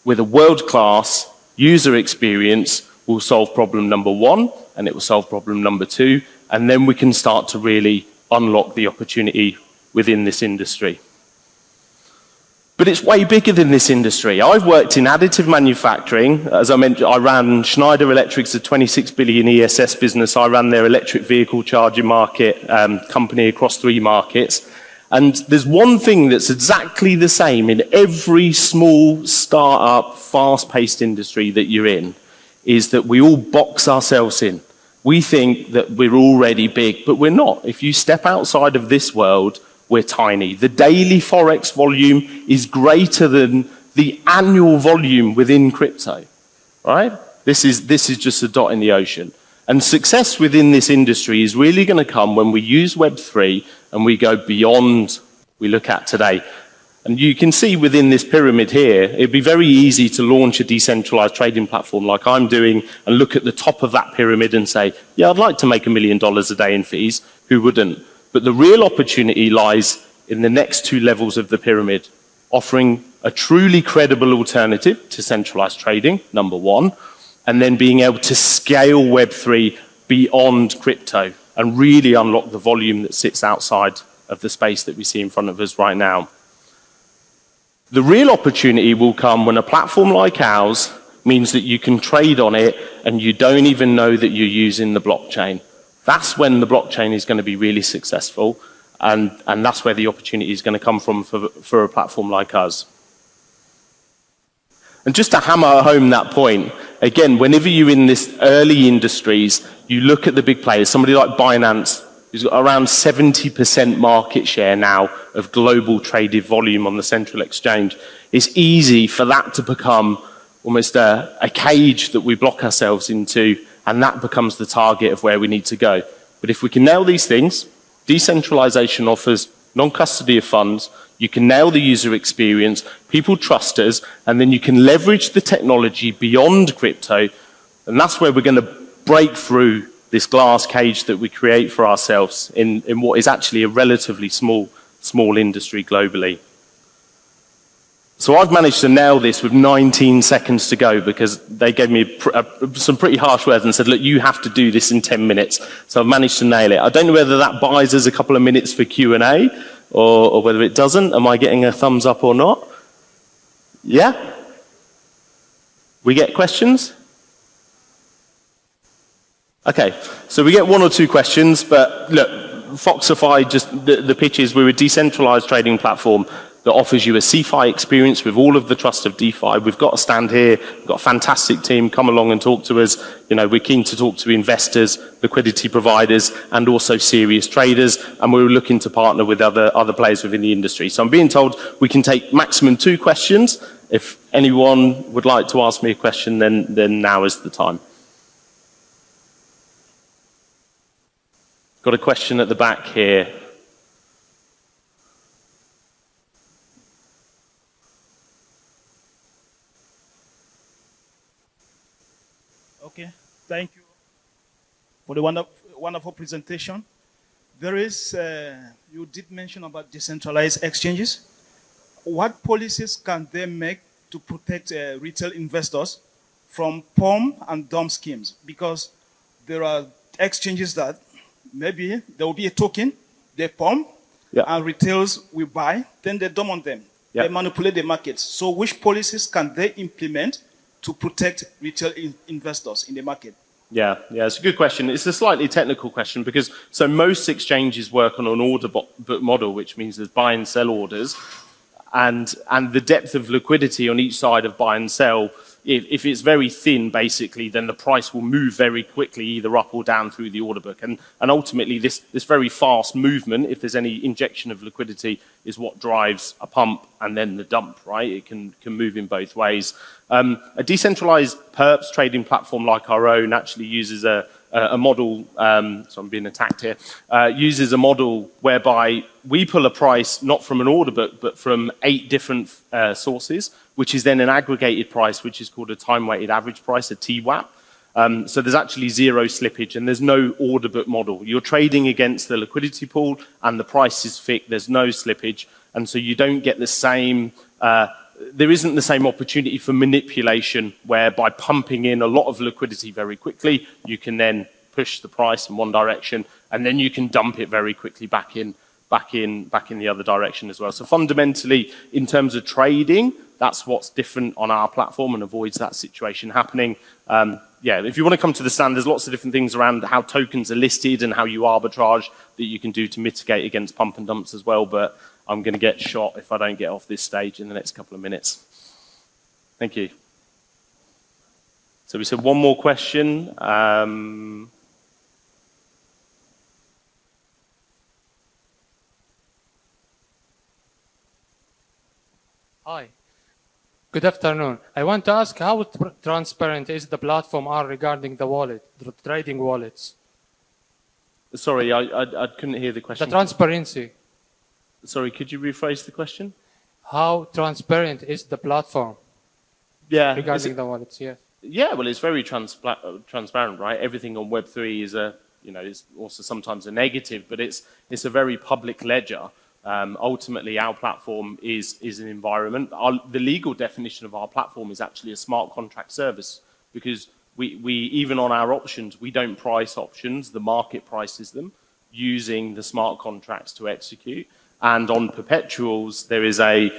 with a world-class user experience will solve problem number one, and it will solve problem number two, and then we can start to really unlock the opportunity within this industry. But it's way bigger than this industry. I've worked in additive manufacturing. As I mentioned, I ran Schneider Electric's a 26 billion ESS business. I ran their electric vehicle charging market company across 3 markets. And there's one thing that's exactly the same in every small startup, fast-paced industry that you're in, is that we all box ourselves in. We think that we're already big, but we're not. If you step outside of this world, we're tiny. The daily Forex volume is greater than the annual volume within crypto, right? This is just a dot in the ocean. And success within this industry is really going to come when we use Web3 and we go beyond we look at today. And you can see within this pyramid here, it'd be very easy to launch a decentralized trading platform like I'm doing and look at the top of that pyramid and say, yeah, I'd like to make $1 million a day in fees. Who wouldn't? But the real opportunity lies in the next two levels of the pyramid, offering a truly credible alternative to centralized trading, number one, and then being able to scale Web3 beyond crypto and really unlock the volume that sits outside of the space that we see in front of us right now. The real opportunity will come when a platform like ours means that you can trade on it and you don't even know that you're using the blockchain. That's when the blockchain is going to be really successful, and that's where the opportunity is going to come from for a platform like us. And just to hammer home that point, again, whenever you're in this early industries, you look at the big players, somebody like Binance, who's got around 70% market share now of global traded volume on the central exchange. It's easy for that to become almost a cage that we block ourselves into, and that becomes the target of where we need to go. But if we can nail these things, decentralization offers non-custody of funds, you can nail the user experience, people trust us, and then you can leverage the technology beyond crypto, and that's where we're going to break through this glass cage that we create for ourselves in what is actually a relatively small industry globally. So I've managed to nail this with 19 seconds to go because they gave me some pretty harsh words and said, look, you have to do this in 10 minutes. So I've managed to nail it. I don't know whether that buys us a couple of minutes for Q&A or whether it doesn't. Am I getting a thumbs up or not? Yeah? We get questions? Okay, so we get one or two questions, but look, Foxify, just the pitch is we're a decentralized trading platform that offers you a CeFi experience with all of the trust of DeFi. We've got a stand here, we've got a fantastic team, come along and talk to us. You know, we're keen to talk to investors, liquidity providers, and also serious traders, and we're looking to partner with other players within the industry. So I'm being told we can take maximum 2 questions. If anyone would like to ask me a question, then now is the time. Got a question at the back here. Okay, thank you for the wonderful presentation. There is, you did mention about decentralized exchanges. What policies can they make to protect retail investors from pump and dump schemes? Because there are exchanges that maybe there will be a token, they pump, and retailers will buy, then they dump on them. They manipulate the markets. So which policies can they implement to protect retail investors in the market? Yeah, it's a good question. It's a slightly technical question because so most exchanges work on an order book model, which means there's buy and sell orders, and the depth of liquidity on each side of buy and sell. If it's very thin, basically, then the price will move very quickly, either up or down through the order book. And ultimately, this very fast movement, if there's any injection of liquidity, is what drives a pump and then the dump, right? It can move in both ways. A decentralized perps trading platform like our own actually uses a model, so I'm being attacked here, uses a model whereby we pull a price not from an order book, but from 8 different sources, which is then an aggregated price, which is called a time-weighted average price, a TWAP. So there's actually 0 slippage, and there's no order book model. You're trading against the liquidity pool, and the price is fixed. There's no slippage, and so you don't get the same... there isn't the same opportunity for manipulation where by pumping in a lot of liquidity very quickly, you can then push the price in one direction and then you can dump it very quickly back in the other direction as well. So fundamentally, in terms of trading, that's what's different on our platform and avoids that situation happening. If you want to come to the stand, there's lots of different things around how tokens are listed and how you arbitrage that you can do to mitigate against pump and dumps as well, but I'm going to get shot if I don't get off this stage in the next couple of minutes. Thank you. So we said one more question. Hi. Good afternoon. I want to ask how transparent is the platform regarding the wallet, the trading wallets? Sorry, I couldn't hear the question. The transparency. Sorry, could you rephrase the question? how transparent is the platform Yeah. regarding the wallets? Yes. Yeah, well, it's very transparent, right? Everything on Web3 is is also sometimes a negative, but it's a very public ledger. Ultimately, our platform is an environment. The legal definition of our platform is actually a smart contract service, because we even on our options, we don't price options. The market prices them using the smart contracts to execute. And on perpetuals, there is an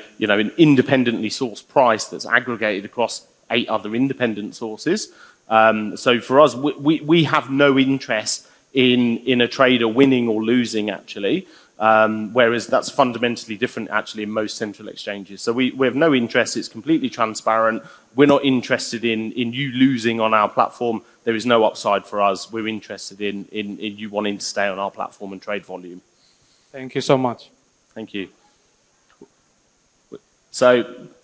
independently sourced price that's aggregated across 8 other independent sources. So for us, we have no interest in a trader winning or losing, actually, whereas that's fundamentally different, actually, in most central exchanges. So we have no interest. It's completely transparent. We're not interested in you losing on our platform. There is no upside for us. We're interested in you wanting to stay on our platform and trade volume. Thank you so much. Thank you. So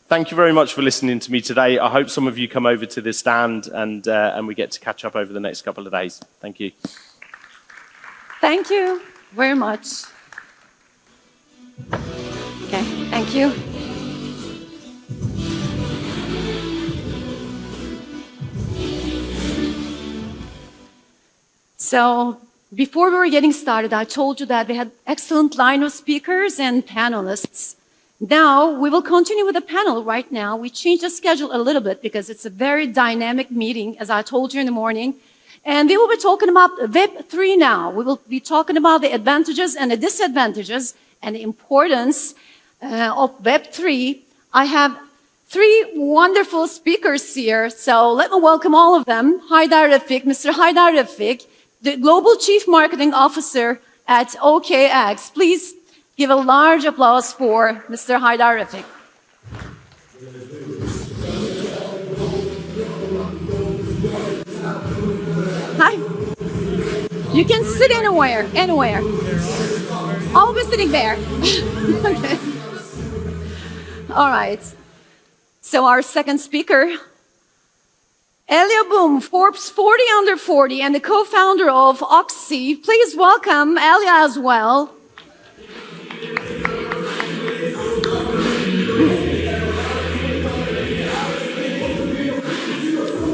thank you very much for listening to me today. I hope some of you come over to the stand and we get to catch up over the next couple of days. Thank you. Thank you very much. Okay, thank you. So, before we were getting started, I told you that we had excellent line of speakers and panelists. Now, we will continue with the panel right now. We changed the schedule a little bit because it's a very dynamic meeting, as I told you in the morning. And we will be talking about Web3 now. We will be talking about the advantages and the disadvantages and the importance of Web3. I have 3 wonderful speakers here, so let me welcome all of them. Haider Rafique, Mr. Haider Rafique, the Global Chief Marketing Officer at OKX. Please give a large applause for Mr. Haider Rafique. Hi. You can sit anywhere. I'll be sitting there. Okay. All right. So our second speaker, Eljaboom, Forbes 40 under 40, and the co-founder of Acet. Please welcome Elja as well.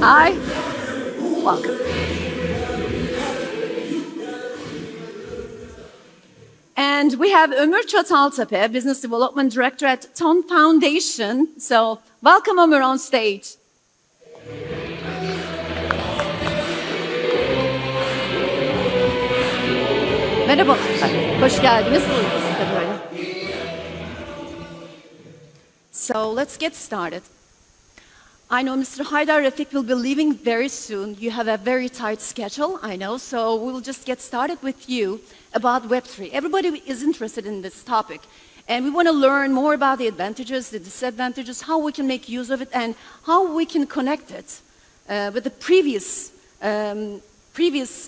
Hi. Welcome. And we have Ömür Çataltepe, Business Development Director at Ton Foundation. So welcome Ömür on stage. Merhaba. Hoş geldiniz. So let's get started. I know Mr. Haider Rafique will be leaving very soon. You have a very tight schedule, I know, so we'll just get started with you about Web3. Everybody is interested in this topic, and we want to learn more about the advantages, the disadvantages, how we can make use of it, and how we can connect it with the previous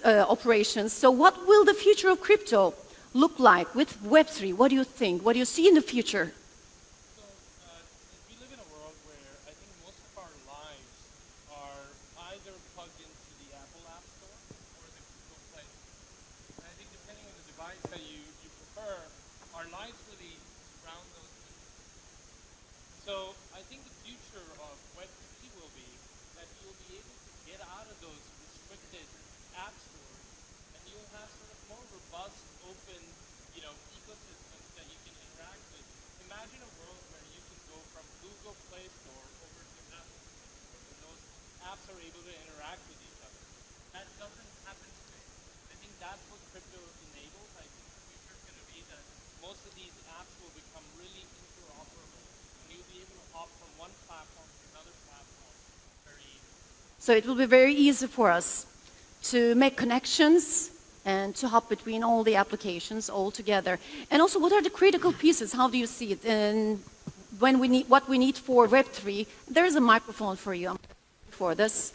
operations. So what will the future of crypto look like with Web3? What do you think? What do you see in the future? So I think the future of Web3 will be that you'll be able to get out of those restricted app stores, and you'll have sort of more robust, open, ecosystems that you can interact with. Imagine a world where you can go from Google Play Store over to Apple Store, where those apps are able to interact with each other. That doesn't happen today. I think that's what crypto enables. I think the future is going to be that most of these apps will become really interoperable. You'll be able to hop from one platform to another platform very easily. So it will be very easy for us to make connections and to hop between all the applications all together. And also, what are the critical pieces? How do you see it? And when we need what we need for Web3, there is a microphone for you for this.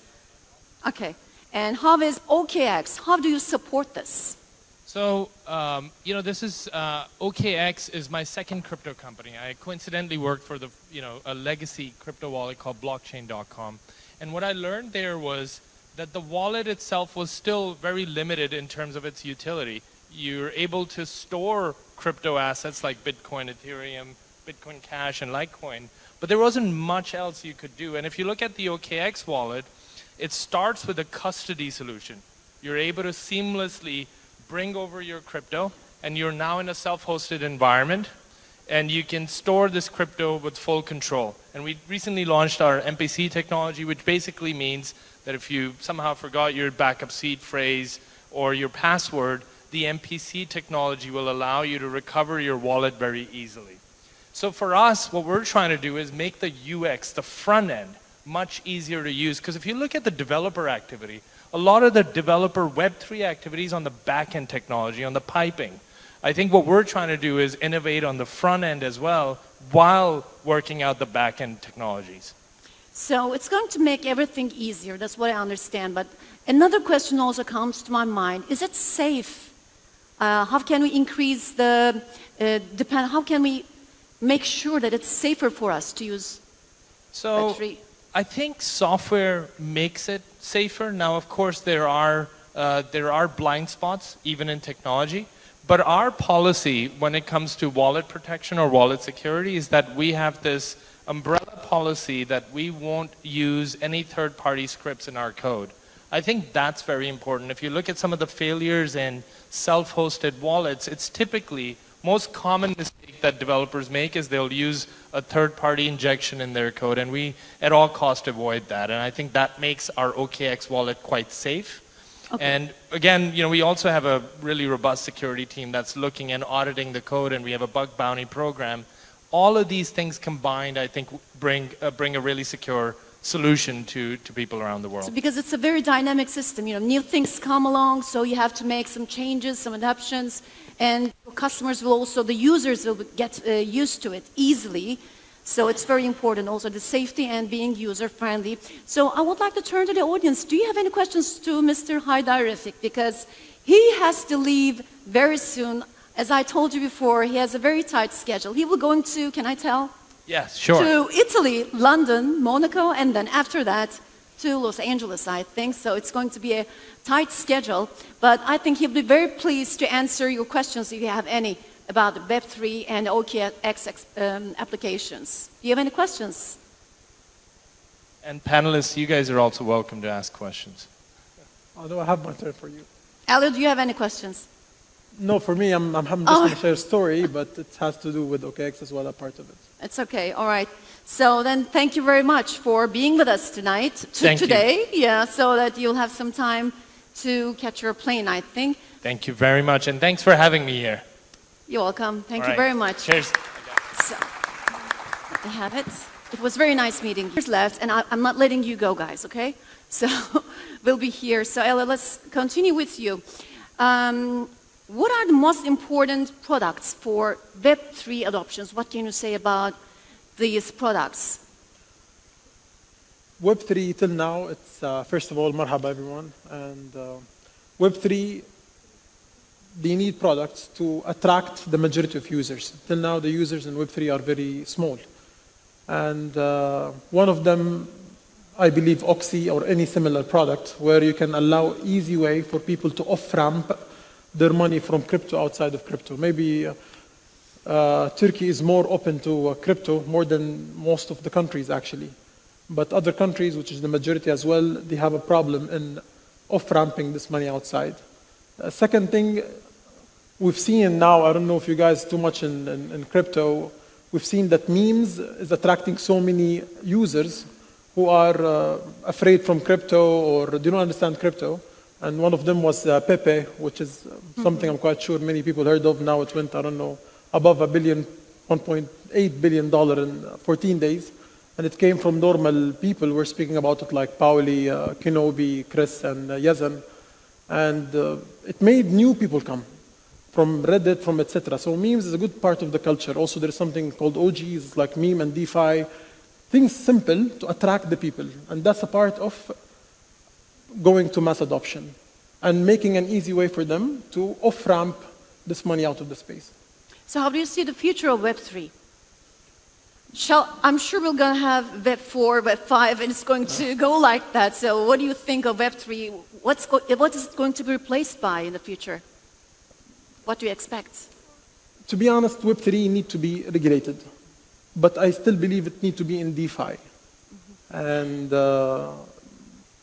Okay. And how is OKX? How do you support this? So, this is, OKX is my second crypto company. I coincidentally worked for a legacy crypto wallet called blockchain.com. And what I learned there was that the wallet itself was still very limited in terms of its utility. You're able to store crypto assets like Bitcoin, Ethereum, Bitcoin Cash and Litecoin, but there wasn't much else you could do. And if you look at the OKX wallet, it starts with a custody solution. You're able to seamlessly bring over your crypto, and you're now in a self-hosted environment, and you can store this crypto with full control. And we recently launched our MPC technology, which basically means that if you somehow forgot your backup seed phrase or your password, the MPC technology will allow you to recover your wallet very easily. So for us, what we're trying to do is make the UX, the front end, much easier to use. Because if you look at the developer activity, a lot of the developer Web3 activities on the back-end technology, on the piping. I think what we're trying to do is innovate on the front end as well, while working out the back-end technologies. So it's going to make everything easier, that's what I understand. But another question also comes to my mind. Is it safe? How can we increase the, how can we make sure that it's safer for us to use Web3? I think software makes it safer. Now, of course, there are blind spots, even in technology. But our policy when it comes to wallet protection or wallet security is that we have this umbrella policy that we won't use any third-party scripts in our code. I think that's very important. If you look at some of the failures in self-hosted wallets, it's typically, most common mistake that developers make is they'll use a third-party injection in their code, and we at all cost avoid that. And I think that makes our OKX wallet quite safe. Okay. And again, you know, we also have a really robust security team that's looking and auditing the code, and we have a bug bounty program. All of these things combined, I think, bring a really secure solution to people around the world. So because it's a very dynamic system, you know, new things come along, so you have to make some changes, some adaptations, and customers will also, the users will get used to it easily. So it's very important also the safety and being user-friendly. So I would like to turn to the audience. Do you have any questions to Mr. Haider Rafique? Because he has to leave very soon. As I told you before, he has a very tight schedule. He will go to, can I tell? Yes, sure. To Italy, London, Monaco, and then after that to Los Angeles, I think. So it's going to be a tight schedule. But I think he'll be very pleased to answer your questions if you have any about Web3 and OKX applications. Do you have any questions? And panelists, you guys are also welcome to ask questions. Although I have my turn for you. Elliot, do you have any questions? No, for me, I'm just going to share a story, but it has to do with OKX as well, a part of it. It's okay, all right. So then thank you very much for being with us tonight, today. Yeah, so that you'll have some time to catch your plane, I think. Thank you very much, and thanks for having me here. You're welcome. Thank you very much. Cheers. So, I have it. It was very nice meeting. Here's left, and I'm not letting you go, guys, okay? So we'll be here. So Ella, let's continue with you. What are the most important products for Web3 adoptions? What can you say about these products? Web3 till now, it's first of all, marhaba everyone. And Web3, they need products to attract the majority of users. Till now, the users in Web3 are very small. And one of them, I believe, Oxy or any similar product, where you can allow easy way for people to off-ramp their money from crypto outside of crypto. Maybe Turkey is more open to crypto, more than most of the countries actually. But other countries, which is the majority as well, they have a problem in off-ramping this money outside. Second thing, we've seen now, I don't know if you guys too much in crypto, we've seen that memes is attracting so many users who are afraid from crypto or do not understand crypto. And one of them was Pepe, which is something I'm quite sure many people heard of. Now it went, I don't know, above $1.8 billion in 14 days. And it came from normal people. We're speaking about it like Pauli, Kenobi, Chris, and Yazan. And it made new people come from Reddit, from etc. So memes is a good part of the culture. Also, there's something called OGs, like meme and DeFi. Things simple to attract the people. And that's a part of going to mass adoption and making an easy way for them to off-ramp this money out of the space. So how do you see the future of Web3? I'm sure we're going to have Web 4, Web 5, and it's going to go like that. So what do you think of Web3? What is it going to be replaced by in the future? What do you expect? To be honest, Web3 need to be regulated. but I still believe it needs to be in DeFi. And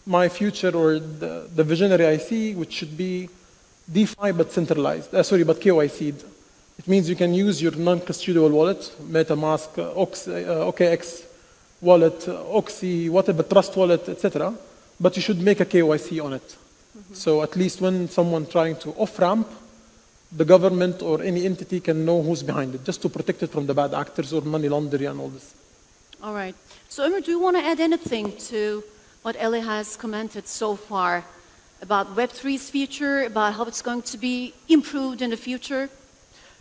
my future, or the visionary I see, which should be DeFi but centralized, but KYC'd. It means you can use your non-custodial wallet, MetaMask, OKX wallet, Oxy, whatever, Trust wallet, etc. But you should make a KYC on it. So at least when someone trying to off-ramp, the government or any entity can know who's behind it, just to protect it from the bad actors or money laundering and all this. All right. So Ömür, do you want to add anything to what Eli has commented so far about Web3's future, about how it's going to be improved in the future?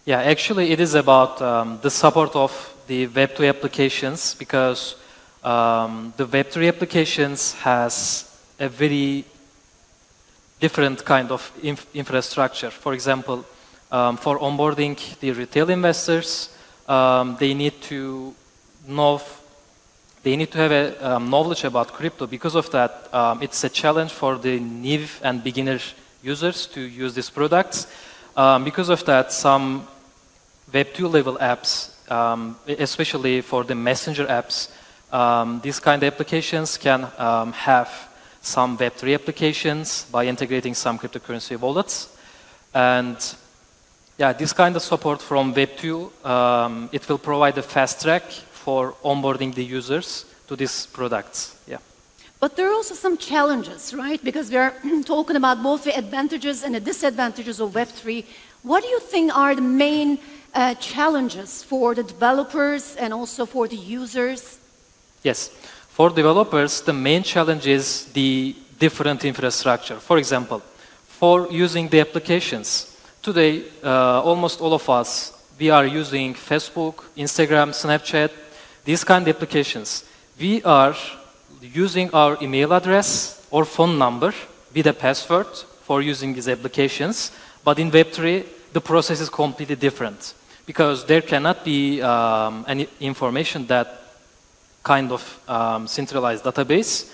Yeah, actually it is about the support of the Web2 applications, because the Web3 applications has a very different kind of infrastructure. For example, for onboarding the retail investors, they need to have a knowledge about crypto. Because of that, it's a challenge for the new and beginner users to use these products. Because of that, some Web2 level apps, especially for the messenger apps, these kind of applications can have some Web3 applications by integrating some cryptocurrency wallets. And yeah, this kind of support from Web2, it will provide a fast track for onboarding the users to these products. Yeah. But there are also some challenges, right? Because we are talking about both the advantages and the disadvantages of Web3. What do you think are the main challenges for the developers and also for the users? Yes. For developers, the main challenge is the different infrastructure. For example, for using the applications, today, almost all of us, we are using Facebook, Instagram, Snapchat, these kind of applications. We are using our email address or phone number with a password for using these applications. But in Web3, the process is completely different, because there cannot be any information that kind of centralized database.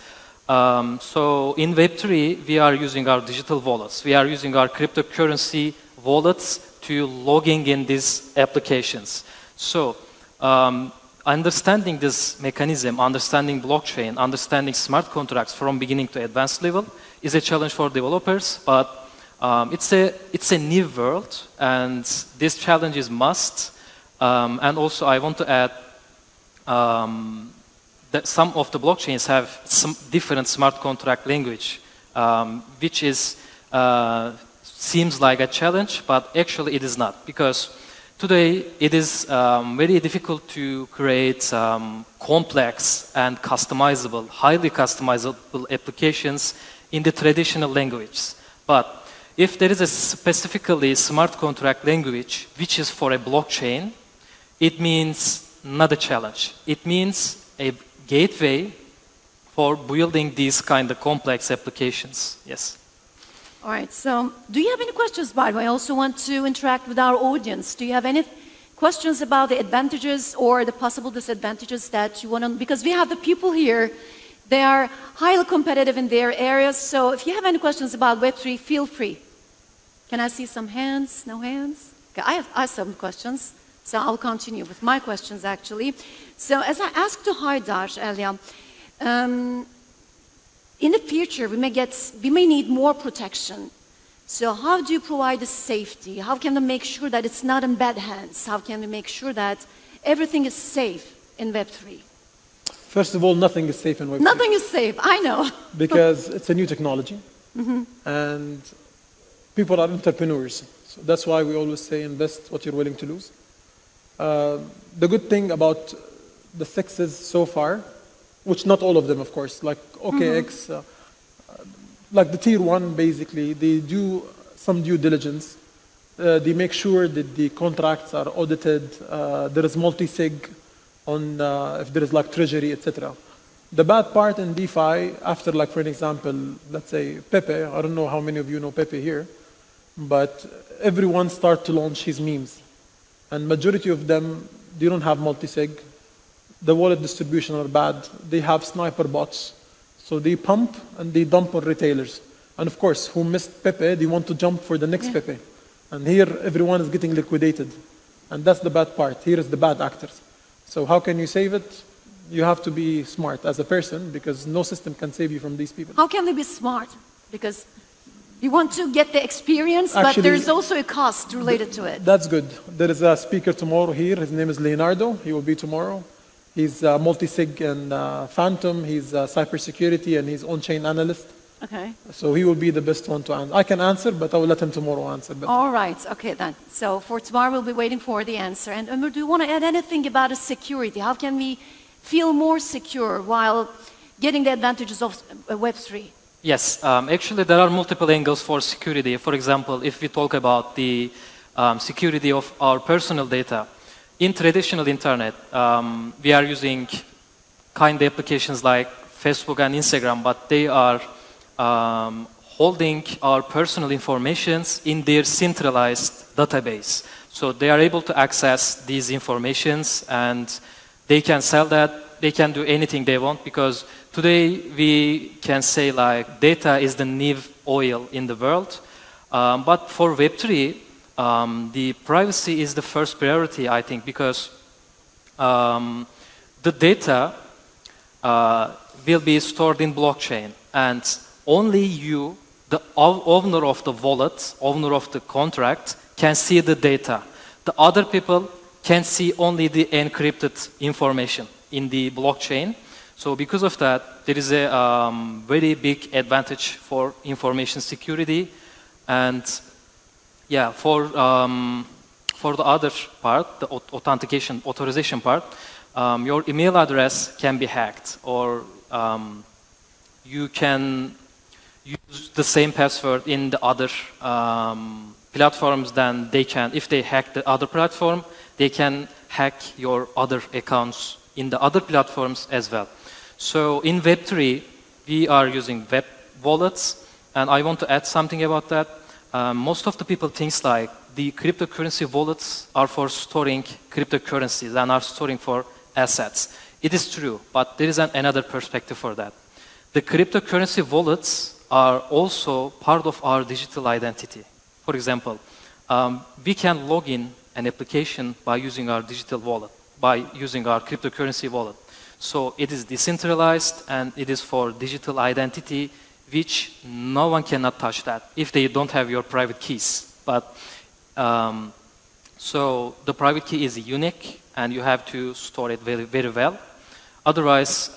So in Web3, we are using our digital wallets. We are using our cryptocurrency wallets to logging in these applications. So understanding this mechanism, understanding blockchain, understanding smart contracts from beginning to advanced level is a challenge for developers, but it's a new world, and this challenge is must. And also I want to add that some of the blockchains have some different smart contract language, which is seems like a challenge, but actually it is not, because today it is very difficult to create complex and customizable, highly customizable applications in the traditional languages. But if there is a specifically smart contract language which is for a blockchain, it means not a challenge. It means a gateway for building these kind of complex applications. Yes. All right, so do you have any questions, by the way? I also want to interact with our audience. Do you have any questions about the advantages or the possible disadvantages that you want to, because we have the people here, they are highly competitive in their areas, so if you have any questions about Web3, feel free. Can I see some hands? No hands? Okay, I have some questions, so I'll continue with my questions actually. So as I asked to Haider earlier, in the future, we may need more protection. So how do you provide the safety? How can we make sure that it's not in bad hands? How can we make sure that everything is safe in Web3? First of all, nothing is safe in Web3. Nothing is safe, I know. Because it's a new technology. And people are entrepreneurs. So that's why we always say invest what you're willing to lose. The good thing about the sixes so far, which not all of them, of course, like OKX, like the tier one, basically, they do some due diligence. They make sure that the contracts are audited. There is multi-sig on if there is like treasury, etc. The bad part in DeFi, after like, for an example, let's say Pepe, I don't know how many of you know Pepe here, but everyone start to launch his memes. And majority of them, they don't have multi-sig. The wallet distribution are bad. They have sniper bots. So they pump and they dump on retailers. And of course, who missed Pepe, they want to jump for the next Pepe. And here, everyone is getting liquidated. And that's the bad part. Here is the bad actors. So how can you save it? You have to be smart as a person because no system can save you from these people. How can we be smart? Because you want to get the experience, but Actually, there's also a cost related to it. That's good. There is a speaker tomorrow here. His name is Leonardo. He will be tomorrow. He's a multi-sig and Phantom. He's a cybersecurity and he's on-chain analyst. Okay. So he will be the best one to answer. I can answer, but I will let him tomorrow answer. Better. All right. Okay, then. So for tomorrow, we'll be waiting for the answer. And Ömür, do you want to add anything about the security? How can we feel more secure while getting the advantages of Web3? Yes, actually there are multiple angles for security. For example, if we talk about the security of our personal data, in traditional internet, we are using kind of applications like Facebook and Instagram, but they are holding our personal informations in their centralized database. So they are able to access these informations and they can sell that, they can do anything they want because today we can say like data is the new oil in the world. But for Web3, the privacy is the first priority, I think, because the data will be stored in blockchain and only you, the owner of the wallet, owner of the contract, can see the data. The other people can see only the encrypted information in the blockchain. So because of that, there is a very big advantage for information security. And yeah, for the other part, the authorization part, your email address can be hacked, or you can use the same password in the other platforms than they can. If they hack the other platform, they can hack your other accounts in the other platforms as well. So in Web3, we are using web wallets, and I want to add something about that. Most of the people think like the cryptocurrency wallets are for storing cryptocurrencies and are storing for assets. It is true, but there is another perspective for that. The cryptocurrency wallets are also part of our digital identity. For example, we can log in an application by using our digital wallet, by using our cryptocurrency wallet. So it is decentralized and it is for digital identity, which no one cannot touch that if they don't have your private keys. But so the private key is unique and you have to store it very, very well. Otherwise,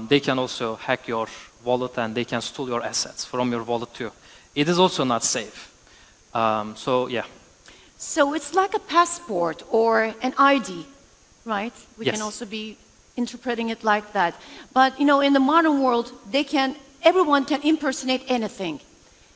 they can also hack your wallet and they can steal your assets from your wallet too. It is also not safe. So yeah. So it's like a passport or an ID, right? We Yes. can also be interpreting it like that. But you know, in the modern world, everyone can impersonate anything.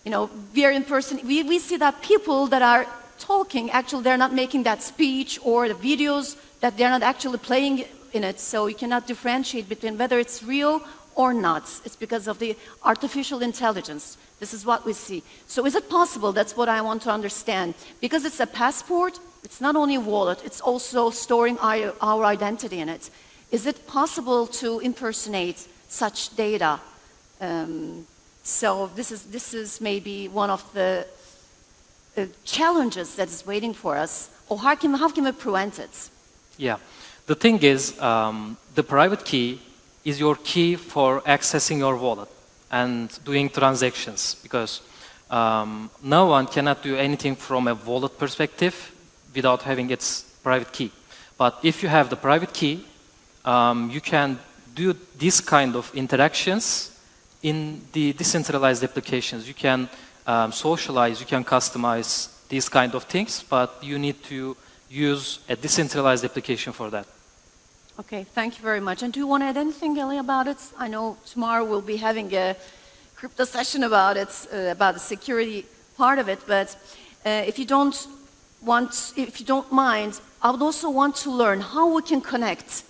You know, we see that people that are talking, actually they're not making that speech or the videos, that they're not actually playing in it. So you cannot differentiate between whether it's real or not. It's because of the artificial intelligence. This is what we see. So is it possible, that's what I want to understand, because it's a passport, it's not only a wallet, it's also storing our identity in it. Is it possible to impersonate such data? So this is maybe one of the challenges that is waiting for us. Or how can we prevent it? Yeah. The thing is, the private key is your key for accessing your wallet and doing transactions, because no one cannot do anything from a wallet perspective without having its private key. But if you have the private key, you can do this kind of interactions in the decentralized applications. You can socialize, you can customize these kind of things, but you need to use a decentralized application for that. Okay, thank you very much. And do you want to add anything, Ellie, about it? I know tomorrow we'll be having a crypto session about it, about the security part of it. But if you don't mind, I would also want to learn how we can connect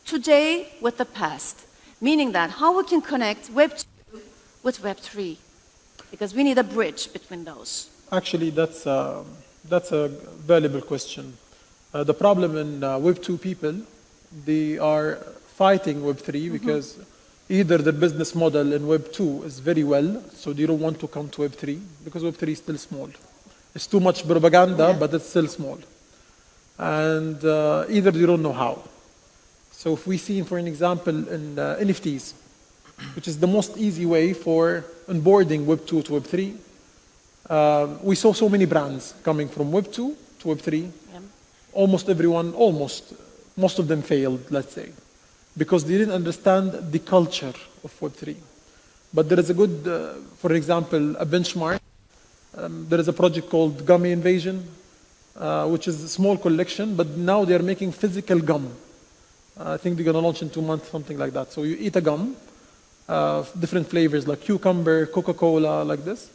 today with the past, meaning that how we can connect Web 2 with Web 3, because we need a bridge between those. Actually, that's a valuable question. The problem in Web 2 people, they are fighting Web 3 because either the business model in Web 2 is very well, so they don't want to come to Web 3 because Web 3 is still small. It's too much propaganda, but it's still small. And either they don't know how. So if we see, for an example, in NFTs, which is the most easy way for onboarding Web 2 to Web 3, we saw so many brands coming from Web 2 to Web 3. Yeah. Almost everyone, most of them failed, let's say, because they didn't understand the culture of Web 3. But there is a good, for example, a benchmark. There is a project called Gummy Invasion, which is a small collection, but now they are making physical gum. I think they're going to launch in 2 months, something like that. So you eat a gum, different flavors like cucumber, Coca-Cola, like this.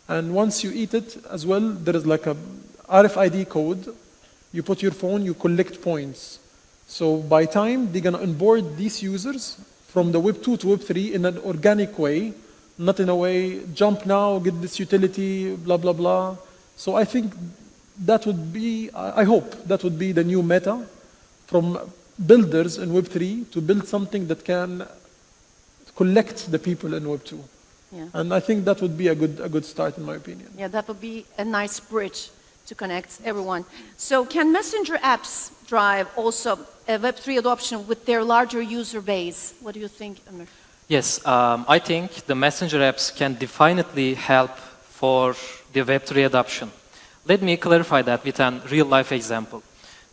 And once you eat it as well, there is like a RFID code. You put your phone, you collect points. So by time, they're going to onboard these users from the Web 2 to Web 3 in an organic way, not in a way, jump now, get this utility, blah, blah, blah. So I think that would be, I hope that would be the new meta from builders in Web 3 to build something that can collect the people in Web 2. Yeah. And I think that would be a good start, in my opinion. Yeah, that would be a nice bridge to connect everyone. So can messenger apps drive also a Web3 adoption with their larger user base? What do you think, Ömür? Yes, I think the messenger apps can definitely help for the Web3 adoption. Let me clarify that with a real-life example.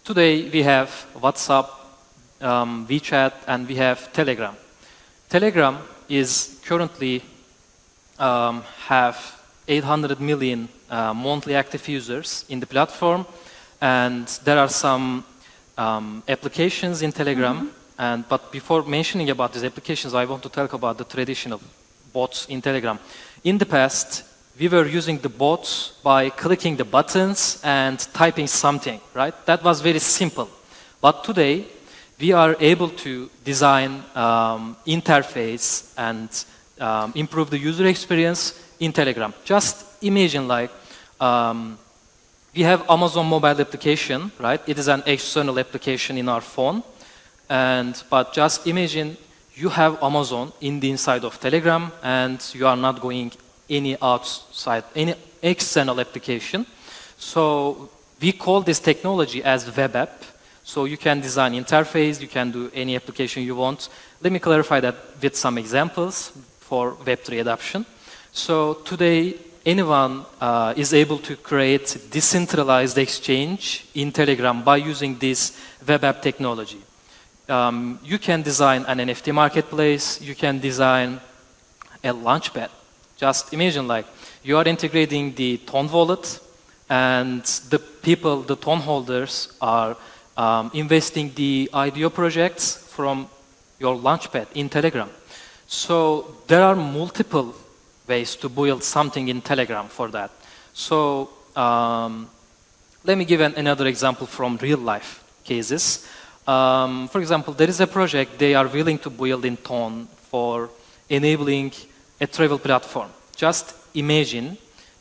Today we have WhatsApp, WeChat, and we have Telegram. Telegram is currently have 800 million monthly active users in the platform, and there are some applications in Telegram. But before mentioning about these applications, I want to talk about the traditional bots in Telegram. In the past, we were using the bots by clicking the buttons and typing something, right? That was very simple. But today, we are able to design interface and improve the user experience in Telegram. Just imagine like we have Amazon mobile application, right? It is an external application in our phone. But just imagine you have Amazon in the inside of Telegram and you are not going any outside, any external application. So we call this technology as web app. So you can design interface, you can do any application you want. Let me clarify that with some examples for Web3 adoption. So today, anyone is able to create decentralized exchange in Telegram by using this web app technology. You can design an NFT marketplace, you can design a launchpad. Just imagine like you are integrating the Ton wallet and the people, the Ton holders are investing the IDO projects from your launchpad in Telegram. So there are multiple ways to build something in Telegram for that. So let me give another example from real life cases. For example, there is a project they are willing to build in Ton for enabling a travel platform. Just imagine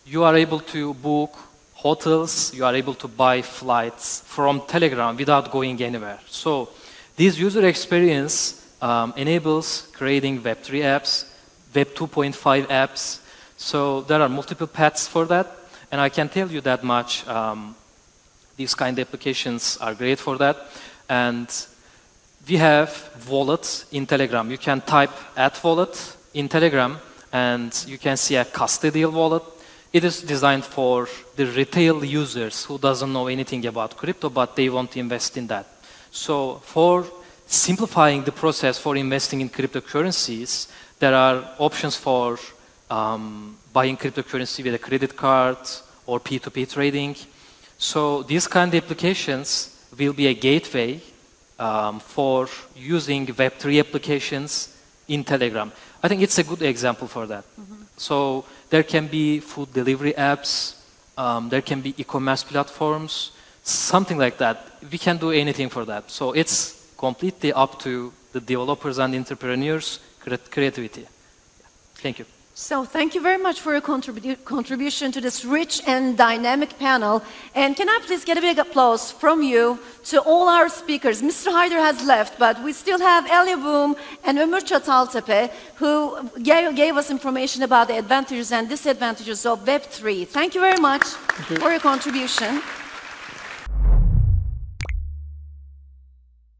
you are able to book hotels, you are able to buy flights from Telegram without going anywhere. So this user experience enables creating Web3 apps, Web 2.5 apps. So there are multiple paths for that. And I can tell you that much, these kind of applications are great for that. And we have wallets in Telegram. You can type @wallet in Telegram and you can see a custodial wallet. It is designed for the retail users who doesn't know anything about crypto, but they want to invest in that. So for simplifying the process for investing in cryptocurrencies, there are options for buying cryptocurrency with a credit card or P2P trading. So these kind of applications will be a gateway for using Web3 applications in Telegram. I think it's a good example for that. So there can be food delivery apps, there can be e-commerce platforms, something like that. We can do anything for that. So it's completely up to the developers and entrepreneurs' creativity. Thank you. So thank you very much for your contribution to this rich and dynamic panel. And can I please get a big applause from you to all our speakers? Mr. Haider has left, but we still have Eljaboom and Ömür Çataltepe, who gave us information about the advantages and disadvantages of Web3. Thank you very much for your contribution.